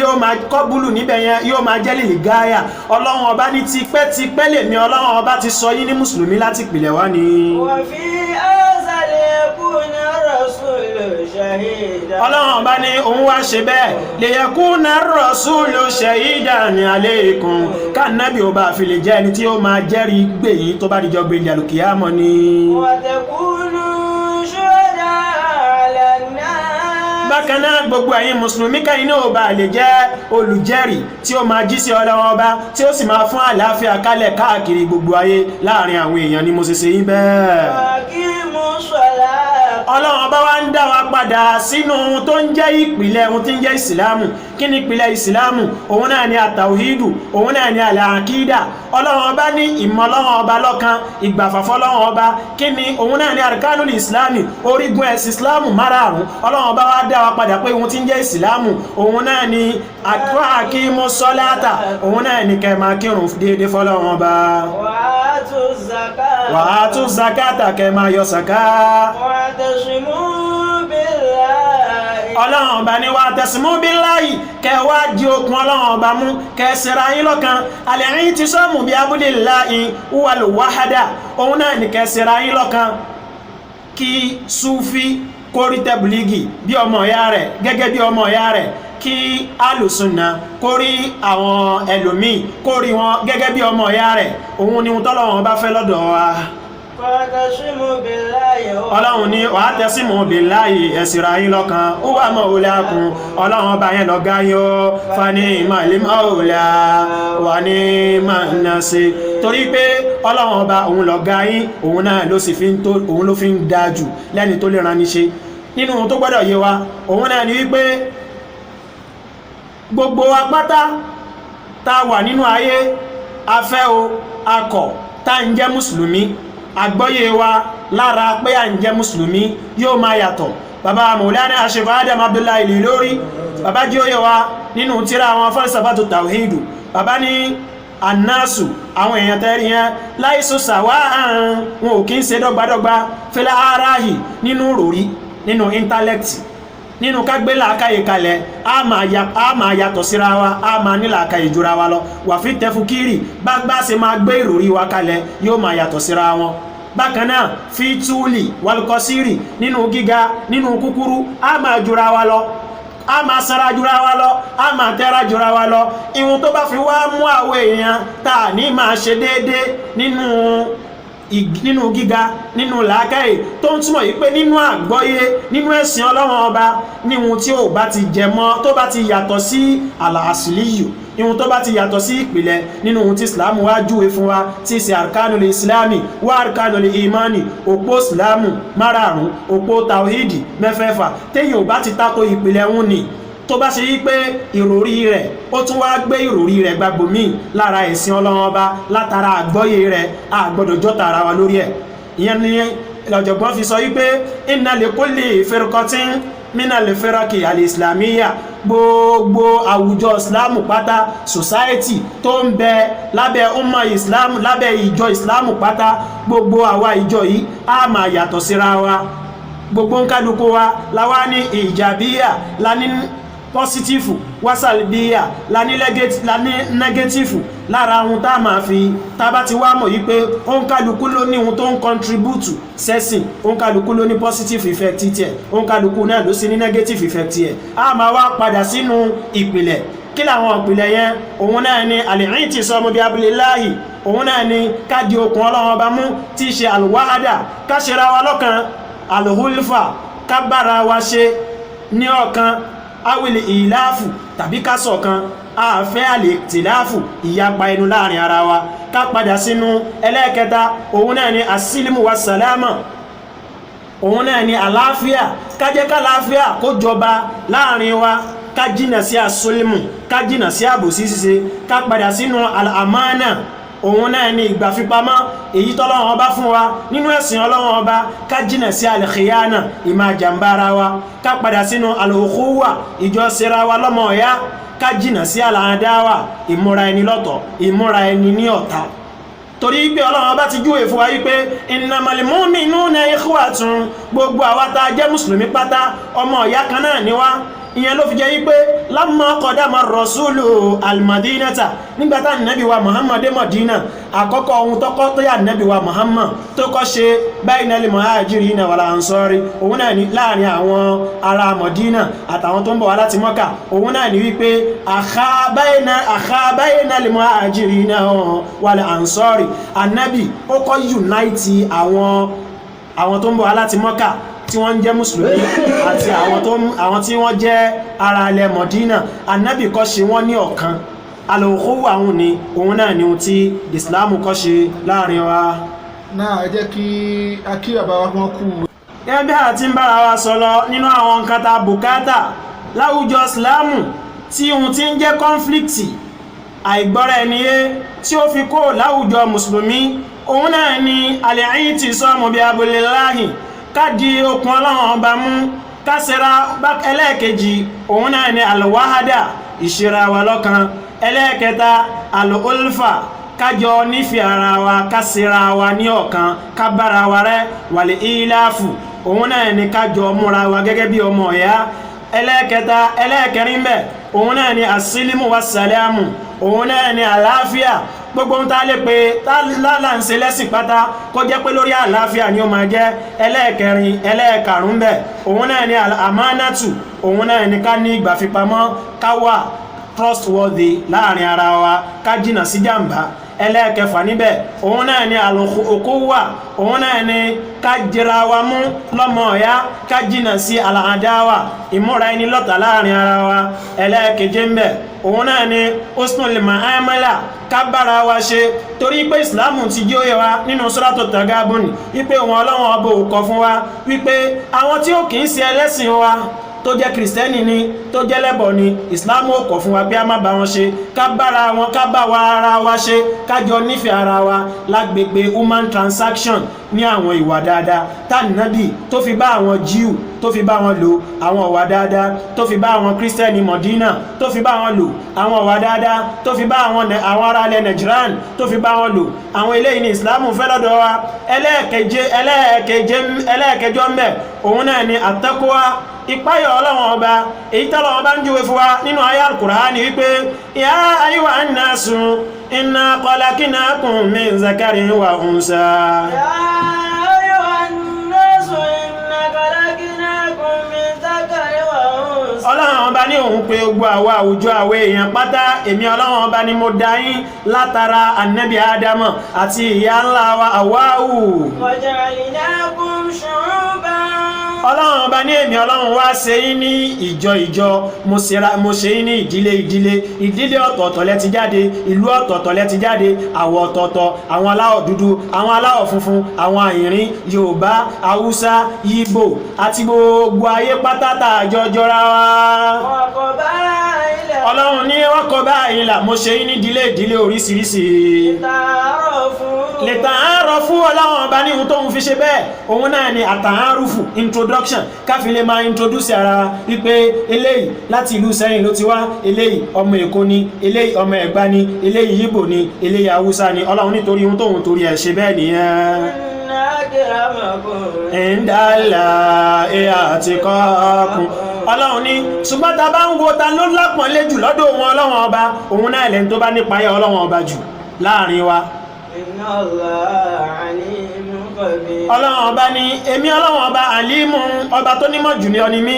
yóò máa kọ́bùlù níbẹ̀ yẹn yóò máa jẹ́ lè gáyà. Ọlọ́run ọba ní tipẹ́tipẹ́ lèmi Ọlọ́run ọba ti sọ yín ní mùsùlùmí láti pìlẹ̀ wá ni. wa fi azali yakuna rasulu shahida. Ọlọ́run ọba ní òun wá ṣe bẹ́ẹ̀ li yakuna rasulu shahidan alaykum, kánábì ọba fi lè jẹ́ ẹni tí ó máa jẹ́rìí gbẹ̀yìn tó bá dijọ́ gbẹ̀yìn àlùkìyámọ̀ ni. wa takunu shuhada ala an-nas. Bákan náà gbogbo ẹ̀yin mùsùlùmí kẹ́yìn náà bá lè jẹ́ olùjẹ́rìí tí ó máa jí sí Ọlọ́run ọba tí ó sì máa fún àlàáfíà kálẹ̀ káàkiri gbogbo ayé láàrin àwọn èèyàn ni mo ṣe ṣe yín bẹ́ẹ̀. aqimus salat. Ọlọ́run ọba wá ń dá wa padà sínú ohun tó ń jẹ́ ìpìlẹ̀ ohun tí ń jẹ́ ìsìlámù. Kí ni ìpìlẹ̀ ìsìlámù? Òun náà ni àtàwíìdù, òun náà ni àlàkídà. Ọlọ́run ọba ní ìmọ̀ Ọlọ́run ọba lọ́kan, ìgbàfàfọ́ Ọlọ́run ọba. Kí ni òun náà ni arkanul islami, orígun ẹ̀sìn islamu márààrún. Ọlọ́run ọba wá dá wa padà pé ohun tí ń jẹ́ ìsìlámù òun náà ni aqimu ssalata, òun náà ni kẹ́ máa kírun déédéé fọ́lọ́run ọba. wa atu zakata, kẹ́ máa yọ sàká. Ọlọ́run ọba ni wa'tasimu billahi, kẹ́ wá di okùn Ọlọ́run ọba mú, kẹ́ ṣera yín lọ́kan. al-i'tisamu bi hablillahi wal wahda, òun náà ni kẹ́ ṣera yín lọ́kan. Kí Súfí kórí tẹ́bùlígì bí ọmọ ìyá rẹ̀ gẹ́gẹ́ bí ọmọ ìyá rẹ̀, kí alùsùnà kórí àwọn ẹlòmíì kórí wọn gẹ́gẹ́ bí ọmọ ìyá rẹ̀. Òun ni Ọlọ́run bá fẹ́ lọ́dọ̀ wa. Ọlọ́run ní wa'tasimu billahi, ẹ̀sìnra yín lọ́kan. huwa mawlakum, Ọlọ́run ọba yẹn lọ́gá yóò fa ni'mal mawla wa ni'man nasir. Torí pé Ọlọ́run ọba òun lọ́gá yín, òun náà ló fi ń dájú lẹ́ni tó lè ran ní ṣe. Nínú ohun tó gbọ́dọ̀ yé wa òun náà ni wípé gbogbo wa pátá tá wà nínú ayé, afẹ́ o akọ̀ tá ń jẹ́ mùsùlùmí, àgbọ́yé wa lára pé à ń jẹ́ mùsùlùmí yóò máa yàtọ̀. Bàbá Maulana Sheikh Adam Abdullahi Al-Ilory, bàbá jí ó yẹ wa nínú tírà àwọn falsafatu tawhidu. Bàbá ní annasu, àwọn èèyàn tẹ́rí yẹn laisu sawa'an, wọn ò kí ń ṣe dọ́gbadọ́gba fil arahi, nínú ròrí, nínú intellect, nínú kágbé làákàyè kalẹ̀ a máa yàtọ̀ síra wa, a máa ní làákàyè jura wa lọ. wà fi tẹfukiri bá ṣe máa gbé ìròrí wa kalẹ̀ yóò máa yàtọ̀ síra wọn. Bákan náà fi túlì wàlùkọsírì, nínú gíga nínú kúkúrú a máa jura wa lọ, a máa sára jura wa lọ, a máa tẹ́ra jura wa lọ. Ìwọ̀n tó bá fi wá mú àwọn èèyàn tá ní máa ṣe déédé nínú gíga nínú làákàyè tó ń túmọ̀ yìí pé nínú àgbọ́yé nínú ẹ̀sìn Ọlọ́run ọba níhun tí ó bá ti jẹmọ́ tó bá ti yàtọ̀ sí al-asliyu, ihun tó bá ti yàtọ̀ sí ìpìlẹ̀ nínú ohun tí Islam wá júwe fún wa tí ṣe arkanul islami wá arkanul imani, òpó Islamu márààrún, òpó tawhidi mẹ́fẹ̀ẹ̀fà. Téyìn ò bá ti tako ìpìlẹ̀ ń ní tó bá ṣe yí pé ìròrí rẹ̀ ó tún wá gbé ìròrí rẹ̀ gbàgbọ́ míì lára ẹ̀sìn Ọlọ́run Ọba látara àgbọ́yé rẹ̀ a gbọ́dọ̀ jọ́ta ara wa lórí ẹ̀. ìyẹn ni ọ̀jọ̀gbọ́n fi sọ yí pé inna li kulli firqatin minal firaqi al-islamiyya, gbogbo àwùjọ islamu pátá, society tó ń bẹ lábẹ́ umma islamu, lábẹ́ ìjọ islamu pátá, gbogbo àwa ìjọ yìí a máa yàtọ̀ síra wa. gbogbo ń kálukú wa láwá ní ìjàbíyà, lání pọ́sítífù, wásàlbíyà, lání nẹ́gẹ́tífù. lára ohun tá a máa fi tábà ti wá mọ̀ yí pé ó ń kálukú ló ní ohun tó ń contribute sẹ́sìn, ó ń kálukú ló ní positive effect tiẹ̀, ó ń kálukú náà ló sì ní negative effect tiẹ̀. a máa wá padà sínú ìpìlẹ̀. kí làwọn ìpìlẹ̀ yẹn? òun náà ni al-i'tisamu bi hablillahi, òun náà ni ká di okùn Ọlọ́run Ọba mú tí í ṣe al-wahda, ká ṣera wa lọ́kan, al-hulfa, ká bára wa ṣe ní ọ̀kan, awil ìláàfù tàbí ká ṣọ̀kan, àfẹ́ al-ikhtilafu, ìyapa ẹnu láàrin ara wa. ká padà sínú ẹlẹ́ẹ̀kẹta, òun náà ni as-silmu was-salama, òun náà ni àlàáfíà, ká jẹ́ ká àlàáfíà kó jọba láàrin wa, ká jìnà sí as-sulmu, ká jìnà sí àbòsí ṣíṣe. ká padà sínú al-amana, òun náà ni ìgbàfipamọ́ èyí tọ́lọ́run Ọba fún wa nínú ẹ̀sìn Ọlọ́run Ọba, ká jìnà sí al-khiyana, ìmá jàmbá ara wa. ká padà sínú al-ukhuwa, ìjọ síra wa lọ́mọ ọ̀yá. ká jìnà sí al-adawa, ìmúra ẹni lọ́tọ̀, ìmúra ẹni ní ọ̀tá. torí pé Ọlọ́run Ọba ti júwe fún wa wípé innamal mu'minuna ikhwatun, gbogbo àwa tá jẹ́ mùsùlùmí pátá ọmọ ọ̀yá kan náà ni wá. ìyẹn ló fi jẹ́ wípé lamma qadama ar-rasulu al-madinata, nígbàtá nàbí wa Muhammad dé Madina, àkọ́kọ́ ohun tọ́kọ́ tó yà nàbí wa Muhammad tó kọ́ ṣe bainal muhajirina wal ansari, òun náà ni láàrin àwọn ará Madina àtàwọn tó ń bọ̀ wá láti Mọ́kà, òun náà ni wípé akha bainal muhajirina wal ansari, ànábì ó kọ́ unite àwọn tó ń bọ̀ wá láti Mọ́kà tí wọ́n jẹ́ mùsùlùmí àti àwọn tí wọ́n jẹ́ ara ilẹ̀ Mọ̀dínà. ànábì kọ́ ṣe wọ́n ní ọ̀kan. al-ukhuwa àwọn ni òun náà ni ohun tí ìsìláàmù kọ́ ṣe láàrin wa. náà ẹ jẹ́ kí akí bàbá wa wọ́n kú. gẹ́gẹ́ bí a ti ń bára wa sọ lọ nínú àwọn nǹkan tá bùkátà láwùjọ ìsìláàmù, tí ohun tí ń jẹ́ kọ́nflíktì, àìgbọ́ra ẹniyé tí ó fi kó láwùjọ mùsùlùmí, òun náà ni al-i'tisamu bi hablillahi, ká di okùn Ọlọ́run Ọba mú, ká ṣera. ẹlẹ́ẹ̀kejì òun náà ni al-wahda, ìṣera wa lọ́kan. ẹlẹ́ẹ̀kẹta al-ulfa, kájọ nífẹ̀ẹ́ ara wa, ká ṣera wa ní ọ̀kan, ká bára wa rẹ́. wal-ilafu, òun náà ni kájọ múra wa gẹ́gẹ́ bí ọmọ ọ̀yá. ẹlẹ́ẹ̀kẹrin bẹ̀ òun náà ni as-silmu was-salamu, òun náà ni àlàáfíà. gbogbo ń tá lè pé tálà ń ṣe lẹ́sìn pátá kó jẹ́ pé lórí àlàáfíà ni ó máa jẹ́. ẹlẹ́ẹ̀karùn bẹ̀ òun náà ni al-amanatu, òun náà ni ká ní ìgbàfipamọ́, ká wà trustworthy láàrin ara wa, ká jìnà sí jàmbá. ẹlẹ́ẹ̀kẹfà níbẹ̀ òun náà ni al-ukhuwa, òun náà ni ká jẹra wa mú lọ́mọ ọ̀yá, ká jìnà sí al-adawa, ìmúra ẹni lọ́tà láàrin ara wa. ẹlẹ́ẹ̀keje ń bẹ̀ òun náà ni husnul muamala, ká bára wa ṣe. torí pé ìsìláàmù ti jí ó yẹ wa nínú Suratu Tagabun wípé òun Ọlọ́run Ọba ò kọ̀ fún wa wípé àwọn tí ó kìí ṣe ẹlẹ́sìn wa tó jẹ́ kìrìsìtẹ́nì ni, tó jẹ́ lẹ́bọ̀ ni, ìsìláàmù ò kọ̀ fún wa pé a má bá wọn ṣe. ká bára wọn, ká bá wa ara wa ṣe, kájọ nífẹ̀ẹ́ ara wa lágbègbè human transaction, ní àwọn ìwà dáadáa tánàbí tó fi bá àwọn Jíù tó fi bá wọn lò, àwọn ìwà dáadáa tó fi bá àwọn kírísítẹ́nì Mọ̀dínà tó fi bá wọn lò, àwọn ìwà dáadáa tó fi bá àwọn ará ilẹ̀ Nàìjíríàn tó fi bá wọn lò. àwọn eléyìí ni ìsìláàmù fẹ́ lọ́dọ̀ wa. ẹlẹ́ẹ̀kẹjọ ń bẹ̀ òun náà ni at-taqwa, ìpáyọ̀ Ọlọ́run Ọba, èyí tọ́lọ́run Ọba ń júwe fún wa nínú àyá al-Qur'ani wípé ya ayyuhan nasu inna khalaqnakum min zakarin wa unsa. Ya ayyuhan nasu inna khalaqnakum min zakarin wa unsa. Ọlọ́run Ọba ní òun pé gbogbo àwa àwùjọ àwọn èèyàn pátá, èmi Ọlọ́run Ọba ni mo dá yín látara Ànábì Ádámù àti ìyá ńlá wa Háwáù. Wa ja'alnakum shu'uban ọlọ́run ọba ní èmi ọlọ́run wá ṣe yín ní ìjọ mo ṣe yín ní ìdílé ọ̀tọ̀ọ̀tọ̀ lẹ ti jáde, ìlú ọ̀tọ̀ọ̀tọ̀ lẹ ti jáde, àwọ̀ ọ̀tọ̀ọ̀tọ̀, àwọn aláwọ̀ dúdú, àwọn aláwọ̀ funfun, àwọn àyìnrín, Yorùbá, Haúsá, Ìgbò àti gbogbo ayé pátátà àjọjọra wa. Ọlọ́run ní wọ́n kọ báyìí là mo ṣe yín ní ìdílé oríṣiríṣi. Lè tààrọ̀ fún ọlọ́run ọba ní ohun tó ń fi ṣe bẹ́ẹ̀, òun náà ni àtàárùfù introduction, káfí lè máa introduce ara wípé eléyìí láti ìlú Ṣẹ́yìn ló ti wá, eléyìí ọmọ Èkó ni, eléyìí ọmọ Ẹ̀gbá ni, eléyìí Ìgbò ni, eléyìí Haúsá ni. Ọlọ́run nítorí ohun tóun torí ẹ̀ ṣe bẹ́ẹ̀ nìyẹn. Ìndàlá àti kọ́ọ̀kùn. Ọlọ́run ní ṣùgbọ́n ta bá ń wo ta ló lápọ̀nlé jù lọ́dọ̀ wọn ọlọ́run ọba, òun náà lẹ́ni tó bá nípa ayé ọlọ́run ọba jù láàrin wa. Ọlọ́run ọba ní èmi ọlọ́run ọba àlímù, ọba tó nímọ̀ jù ní ọ ni mí,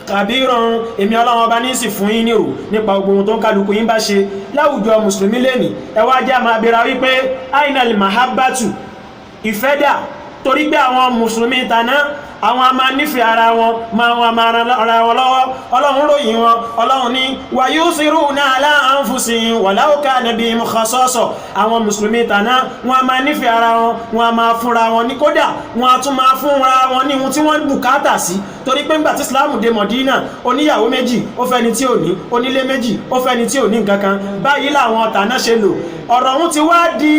kàbíràn èmi ọlọ́run ọba ní sì fún yín nírò nípa gbogbo ohun tó ń kálukú yín bá ṣe láwùjọ mùsùlùmí lẹ́nìí. ẹ wá jẹ́ àmà abẹ́ra wípé ainal mahabbatu, ìfẹ́ dà, torí pé àwọn mùsùlùmí tàná àwọn a máa nífẹ̀ẹ́ ara wọn, wọn máa ara wọn lọ́wọ́. Ọlọ́run ròyìn wọn, Ọlọ́run ní wa yusiruna ala anfusihim walau kana bihim khasasa. Àwọn mùsùlùmí tàná wọn a máa nífẹ̀ẹ́ ara wọn, wọn a máa fúnra wọn ní, kódà wọn a tún máa fúnra wọn ní ohun tí wọ́n bùkátà sí. Torí pé ńgbà tí Islam dé Mọ̀dínà, oníyàwó méjì ó fẹ́ni tí ò ní, onílé méjì ó fẹ́ni tí ò ní nǹkan kan. Báyìí làwọn tàná ṣe lò. Ọ̀rọ̀ ọ̀hún ti wá di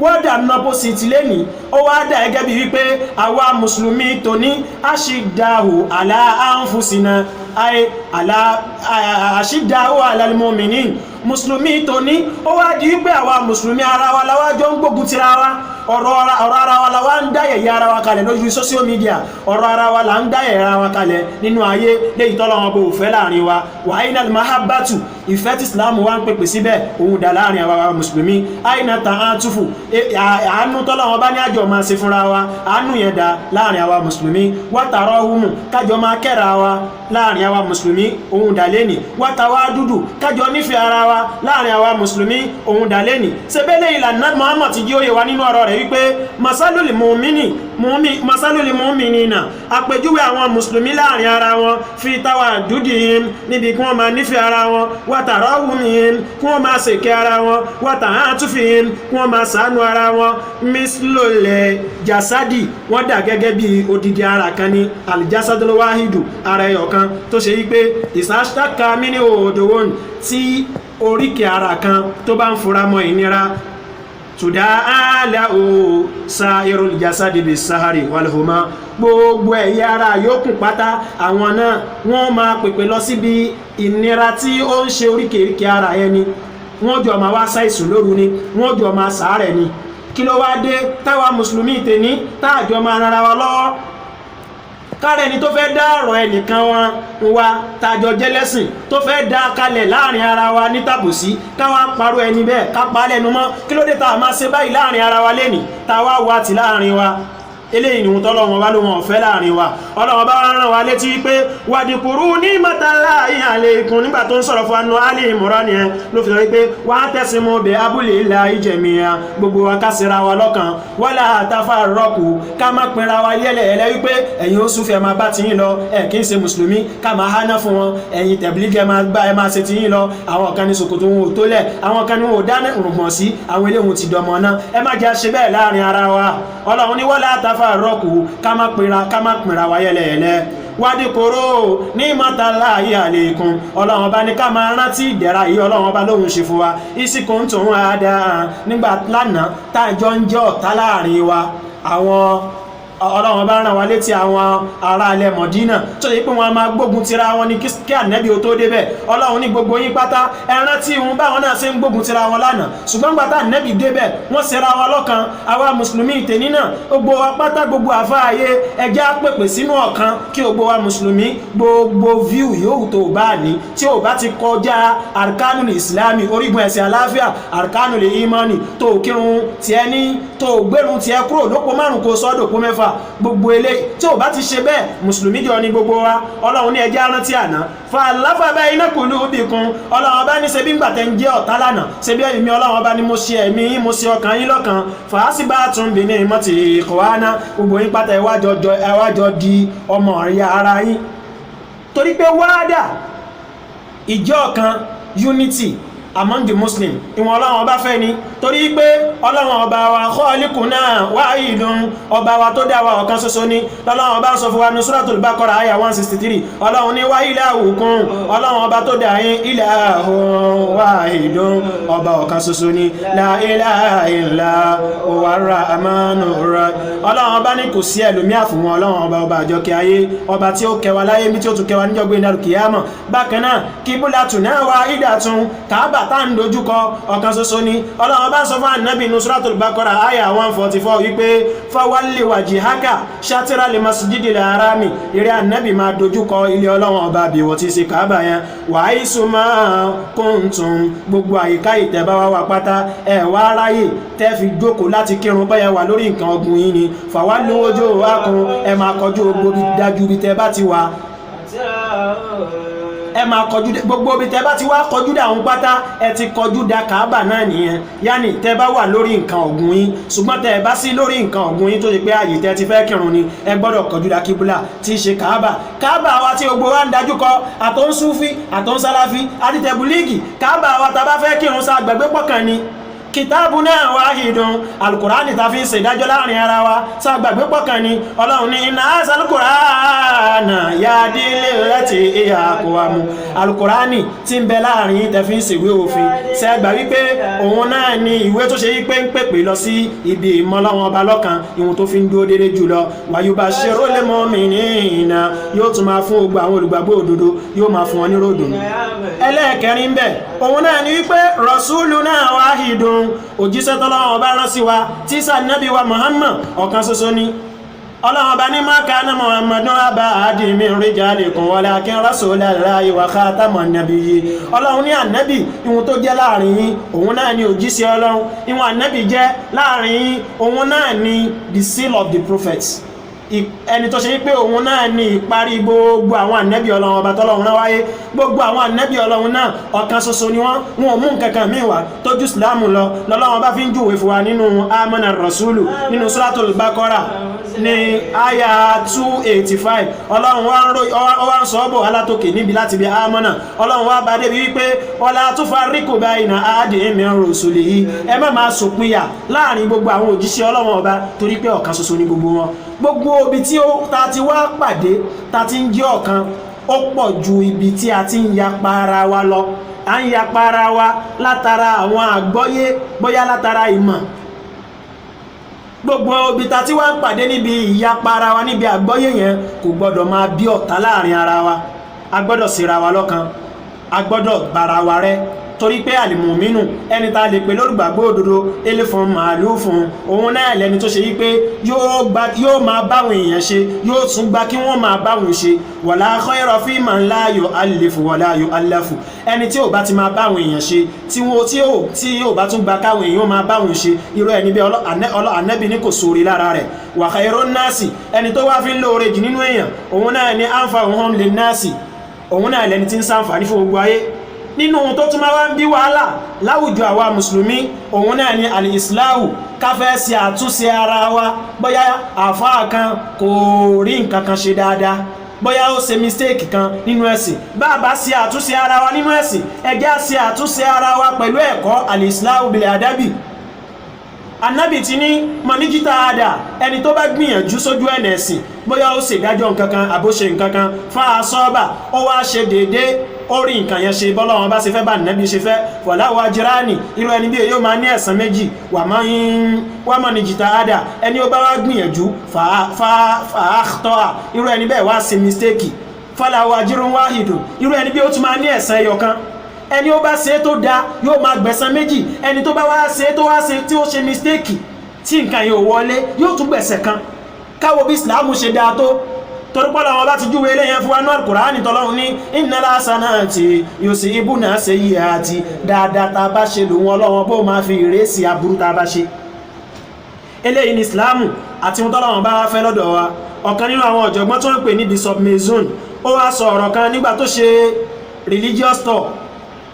wọ́dà nọ́pọ̀sìtì lẹ́ni, ó wá dà gẹ́gẹ́ bí wípé àwa mùsùlùmí tòní aṣídáhù àlá anfusina ay aṣídáhù alal mu'minin. Mùsùlùmí tòní ó wá di wípé àwa mùsùlùmí ara wa láwájọ́ ń gbógun tira wa, ọ̀rọ̀ ara wa la wá ń dáyẹ̀yẹ ara wa kalẹ̀ lójú social media, ọ̀rọ̀ ara wa la ń dáyẹ̀yẹ ara wa kalẹ̀ nínú ayé léyìí tọ́lọ́wọ́n bó fẹ́ láàrin wa. Wa ainal mahabbatu, ìfẹ́ tí Islam wá ń pèpè síbẹ̀ òun dà láàrin àwa mùsùlùmí. Aina ta'atufu, àánú tọ́lọ́wọ́n bá ní àjọ máa ṣe fúnra wa, àánú yẹn dà láàrin àwa mùsùlùmí. Wa tarahumu, kájọ máa kẹ́ra wa láàrin àwa mùsùlùmí òun dà lẹ́nì. Wa tawadudu, kájọ nífẹ̀ẹ́ ara wa láàrin àwa mùsùlùmí òun dà lẹ́nì. Sebele ìlànà Muhammad ti jí òye wa nínú ọ̀rọ̀ rẹ̀ wípé masalul mu'minina, àpèjúwe àwọn mùsùlùmí láàrin ara wọn, fi tawaddudihim, níbi kí wọ́n máa nífẹ̀ẹ́ ara wọn, wa tarahumihim, kí wọ́n máa ṣèkẹ́ ara wọn, wa ta'atufihim, kí wọ́n máa ṣàánú ara wọn, mislul jasadi, wọ́n dà gẹ́gẹ́ bí odidi ara kan ní aljasadul wahidu, ara ẹyọ kan tó ṣe wípé ìsáṣtáka mini òdòwòn tí oríkèé ara kan tó bá ń fura mọ́ ìnira tùdáàlà ó sa'irul jasadi bis sahari wal huma, gbogbo ẹ̀yà ara yòókù pátá àwọn náà wọ́n máa pèpè lọ síbi ìnira tí ó ń ṣe oríkèéríkèé ara ẹni. wọ́n jọ máa wá ṣàìsùn lóru ni, wọ́n jọ máa ṣàárẹ̀ ni. Kí ló wá dé táwa mùsùlùmí tèní táàjọ máa rara wa lọ́wọ́? Kárẹ̀ ni tó fẹ́ dá ọ̀rọ̀ ẹnìkan wọn wa tàjọ jẹ́lẹ́sìn tó fẹ́ dá kalẹ̀ láàrin ara wa ní tàbùsí, káwá parọ́ ẹni bẹ́ẹ̀ ká pa lẹ́nu mọ́. Kí ló dé tá a máa ṣe báyìí láàrin ara wa lẹ́nìí táwa wá ti láàrin wa? Eléyìí ni Ọlọ́run bá ló wọn ọ̀fẹ́ láàrin wa. Ọlọ́run bá rán wa létí wípé wadhkuru ni'matallahi alaykum, nígbà tó ń sọ̀rọ̀ fún anú Ali Imran yẹn ló fi sọ wípé wa'tasimu bihablillahi jami'an, gbogbo wa ká ṣera wa lọ́kan, wala tafarraqu, ká má pinra wa yẹ́lẹ̀yẹ́lẹ́ wípé ẹ̀yin ó súnfẹ́ máa bá ti yín lọ, ẹ̀ kí ń ṣe mùsùlùmí ká máa háná fún wọn, ẹ̀yin tẹ̀blígì ẹ máa ṣe ti yín lọ, àwọn kan ní ṣòkòtò wọn ò tó lẹ̀, àwọn kan ní wọn ò dáná rùgbọ̀n sí, àwọn ilé wọn ti dọmọ náà. Ẹ má jẹ́ ṣe bẹ́ẹ̀ láàrin ara wa. Ọlọ́run ní wala tafarraqu, ká má pinra wa yẹ́lẹ̀yẹ́lẹ́. Wadhkuru ni'matallahi alaykum, Ọlọ́run bá ní ká máa rántí ìdẹ̀ra yìí Ọlọ́run bá lóhun ṣe fún wa. Kuntum a'daa, nígbà lánàá tájọ ń jẹ́ ọ̀tá láàrin wa. Àwọn Ọlọ́run bá rán wa létí àwọn ará ilẹ̀ Mọ̀dínà tó yẹ pé wọ́n máa gbógun tira wọn ní kí Ànábì ó tó débẹ̀. Ọlọ́run ní gbogbo yín pátá ẹ rántí wọn báwọn náà ṣe ń gbógun tira wọn lánàá, ṣùgbọ́n gbà tá Ànábì débẹ̀ wọ́n ṣera wa lọ́kan. Àwa mùsùlùmí tèní náà gbogbo wa pátá, gbogbo àfáàyè ẹjẹ́ á pèpè sínú ọ̀kan kí gbogbo wa mùsùlùmí gbogbo view yóò tó bá ní tí ò bá ti kọjá arkanul islami, orígun ẹ̀sìn àláfíà, arkanul imani, tó kírun tiẹ̀ ní tó gbérun tiẹ̀ kúrò lópó márùn kó sọ́dọ̀ pó mẹ́fà, gbogbo eléyìí tí ò bá ti ṣe bẹ́ẹ̀ mùsùlùmí jọ ní gbogbo wa ọlọ́run ní ẹjẹ́ arántí àná fàlàfà bayna qulubikum ọlọ́run bá ní ṣe bí ń gbàtẹ́ ń jẹ́ ọ̀tá lánàá ṣe bí ẹ̀mí ọlọ́run bá ní mo ṣe ẹ̀mí mo ṣe ọkàn yín lọ́kan fàásìbátun bi ni'mati ikhwana gbogbo yín pátá ẹwàjọ di ọmọ ìyá ara yín torí pé wáádà ìjọ ọ̀kan unity among the Muslim ìwọ̀n ọlọ́run ọba fẹ́ ni torí pé ọlọ́run ọba wa khaliquna wahidun ọba wa tó dá wa ọ̀kan ṣoṣo ni lọ́lọ́run ọba sọ fún wa ní Suratul Baqara àyà 163 ọlọ́run ní wa ilahukum ọlọ́run ọba tó dá yín ilahun wahidun ọba ọ̀kan ṣoṣo ni la ilaha illa huwa ar-rahmanur rahim ọlọ́run ọba ní kò sí ẹlòmíà fún wọn ọlọ́run ọba àjọkẹ́ ayé ọba tí ó kẹwàá láyé mi tí ó tún kẹwàá níjọ́gbé ìdàrú kìyàmọ̀ bákan náà kíbúlátùná wahidatun Káàbà tá ń dojúkọ ọ̀kan ṣoṣo ni ọlọ́run bá sọ fún ànábì ní Suratul Baqara àyà 144 wípé fawalli wajhaka shatira li masjidil harami eré ànábì máa dojúkọ ilé ọlọ́run ọba àbíwọ̀ tí ṣe Káàbà yẹn wa aisuma kuntum gbogbo àyíká ìtẹ́bá wà pátá ẹ̀ wá ráyè tẹ́ fi jókòó láti kírun báyẹ̀ wà lórí nǹkan ọgbùn yìí ni fawalli wujuhakum ẹ máa kọjú gbogbo dájú bí tẹ́ bá ti wà ẹ máa kọjú gbogbo bí tẹ́ bá ti wá kọjú dà ń pátá ẹ ti kọjú dà Káàbà náà nìyẹn yáni tẹ́ bá wà lórí nǹkan ọ̀gùn yín ṣùgbọ́n tẹ́ bá sí lórí nǹkan ọ̀gùn yín tó ṣe pé ààyè tẹ́ ti fẹ́ kírun ni ẹ gbọ́dọ̀ kọjú dà kíbúlà tí í ṣe Káàbà wa tí gbogbo wa ń dájú kọ àtọ́n Súfí àtọ́n Sálàfí àti tẹ̀bùlíìgì Káàbà wa tá bá fẹ́ kírun sa gbẹ̀gbẹ́ pọ̀kan ni kitabuna wahidun alqur'ani ta fi ṣe ìdájọ́ láàrin ara wa sa gbàgbé pọ̀kan ni ọlọ́run ní inna alqur'ana yahdi lillati hiya aqwam alqur'ani tí ń bẹ láàrin tẹ́ fi ṣe ìwé òfin ṣé gbà wípé òun náà ni ìwé tó ṣe wípé ń pèpè lọ sí ibi ìmọ̀lọ́wọ́n ọba lọ́kan ìwọ̀n tó fi ń dúró déédéé jùlọ wa yubashshirul mu'minina yóò tún máa fún gbogbo àwọn olùgbàgbọ́ òdodo yóò máa fún wọn ní ròdùn ẹlẹ́ẹ̀kẹrin bẹ̀ òun náà ni wípé rasuluna wahidun òjíṣẹ́ tọ́lọ́wọ́ bá rán sí wa tí sànábì wa Muhammad ọ̀kan ṣoṣo ni ọlọ́wọ́ bá ní ma kana Muhammadun aba ahadin min rijalikum walakin rasulallahi wa khataman nabiyyin ọlọ́run ní ànábì ìwọ̀n tó jẹ́ láàrin yín òun náà ni òjíṣẹ́ ọlọ́run ìwọ̀n ànábì jẹ́ láàrin yín òun náà ni the seal of the prophets ẹni tó ṣe wípé òun náà ni ìparí gbogbo àwọn ànẹ́bí ọlọ́run ọba tọ́lọ́run náà wáyé gbogbo àwọn ànẹ́bí ọlọ́run náà ọ̀kan ṣoṣo ni wọ́n ò mú nǹkankan míì wá tójú ìsìláàmù lọ lọ́lọ́run bá fi ń júwe fún wa nínú amana rasulu nínú Suratul Baqara ní àyà 285 ọlọ́run wá ń sọ ọ́bọ̀ alátòkè níbi láti bí amana ọlọ́run wá bá débi wípé wala tufarriqu bayna ahadin min rusulihi ẹ má máa sòpinya láàrin gbogbo àwọn òjíṣẹ́ ọlọ́run ọba torí pé ọ̀kan ṣoṣo ni gbogbo wọn gbogbo ibi tí ta ti wá pàdé ta ti ń jẹ́ ọ̀kan ó pọ̀ ju ibi tí a ti ń yapa ara wa lọ a ń yapa ara wa látara àwọn àgbọ́yé bóyá látara ìmọ̀ gbogbo ibi ta ti wá ń pàdé níbi ìyapa ara wa níbi àgbọ́yé yẹn kò gbọ́dọ̀ máa bí ọ̀tá láàrin ara wa a gbọ́dọ̀ síra wa lọ́kan a gbọ́dọ̀ bára wa rẹ́ torí pé àlìmọ̀mínú ẹni tá lè pè lórúgbàgbọ́ òdodo ilé fún màálù fún òun náà lẹni tó ṣe yí pé yóò máa báwọn èèyàn ṣe yóò tún gba kí wọ́n máa báwọn ṣe wala khayra fi man la yu'allifu wala yu'allafu ẹni tí ò bá ti máa báwọn èèyàn ṣe tí ò bá tún gba káwọn èèyàn máa báwọn ṣe irú ẹni bí Ànábì ní kò sóore lára rẹ̀ wa khayrun nasi ẹni tó wá fi ń lóore jù nínú èèyàn òun náà ni anfa'uhum lin nasi òun náà lẹni tí ń ṣàǹfààní fún gbogbo ayé nínú tó tún máa wá ń bí wàhálà láwùjọ àwa mùsùlùmí òun náà ni al-islahu káfẹ́ sí àtúnṣe ara wa bóyá àfáà kan kò rí nǹkan kan ṣe dáadáa bóyá ó ṣe mistake kan nínú ẹ̀sìn bàbá sí àtúnṣe ara wa nínú ẹ̀sìn ẹjá sí àtúnṣe ara wa pẹ̀lú ẹ̀kọ́ al-islahu bil adabi Ànábì ti ní mọ̀níjítà àdà ẹni tó bá gbìyànjú sójú ẹ̀nà ẹ̀sìn bóyá ó ṣe ìdájọ́ nǹkankan àbóṣe nǹkankan fáà sọ́ọ́bà ó wá ṣe déédéé orí nǹkan yẹn ṣe bọ́lá wọn bá ṣe fẹ́ bá nẹ́bí ṣe fẹ́ wàláwọ̀ ajírání irú ẹni bí yóò máa ní ẹ̀san méjì wà mọ́ ní jìtà ádà ẹni ó bá wá gbìyànjú fàáktọ́à irú ẹni bẹ́ẹ̀ wá ṣe mistake fàláwọ̀ ajírún wáhìdù irú ẹni bí ó tún máa ní ẹ̀san ẹyọkan ẹni ó bá ṣe tó dá yóò máa gbẹ̀san méjì ẹni tó bá wá ṣe tó wá ṣe tí ó ṣe mistake tí nǹkan yóò wọlé yóò tún gbẹ̀sẹ̀ kan káwo bí Islam ṣe dáa tó torípọ́lá wọn bá ti júwe ilé yẹn fún wa ní Al-Qur'ani tọ́lọ́run ní innal hasanati yusibuna sayyiati dáadáa ta bá ṣe lò wọn lọ́wọ́ bó máa fi ìrésì aburú ta bá ṣe eléyìí ní Islamu àti ohun tọ́lọ́run bá wá fẹ́ lọ́dọ̀ wa. Ọ̀kan nínú àwọn ọ̀jọ̀gbọ́n tó ń pè ní Bishop Mason ó wá sọ ọ̀rọ̀ kan nígbà tó ṣe religious tour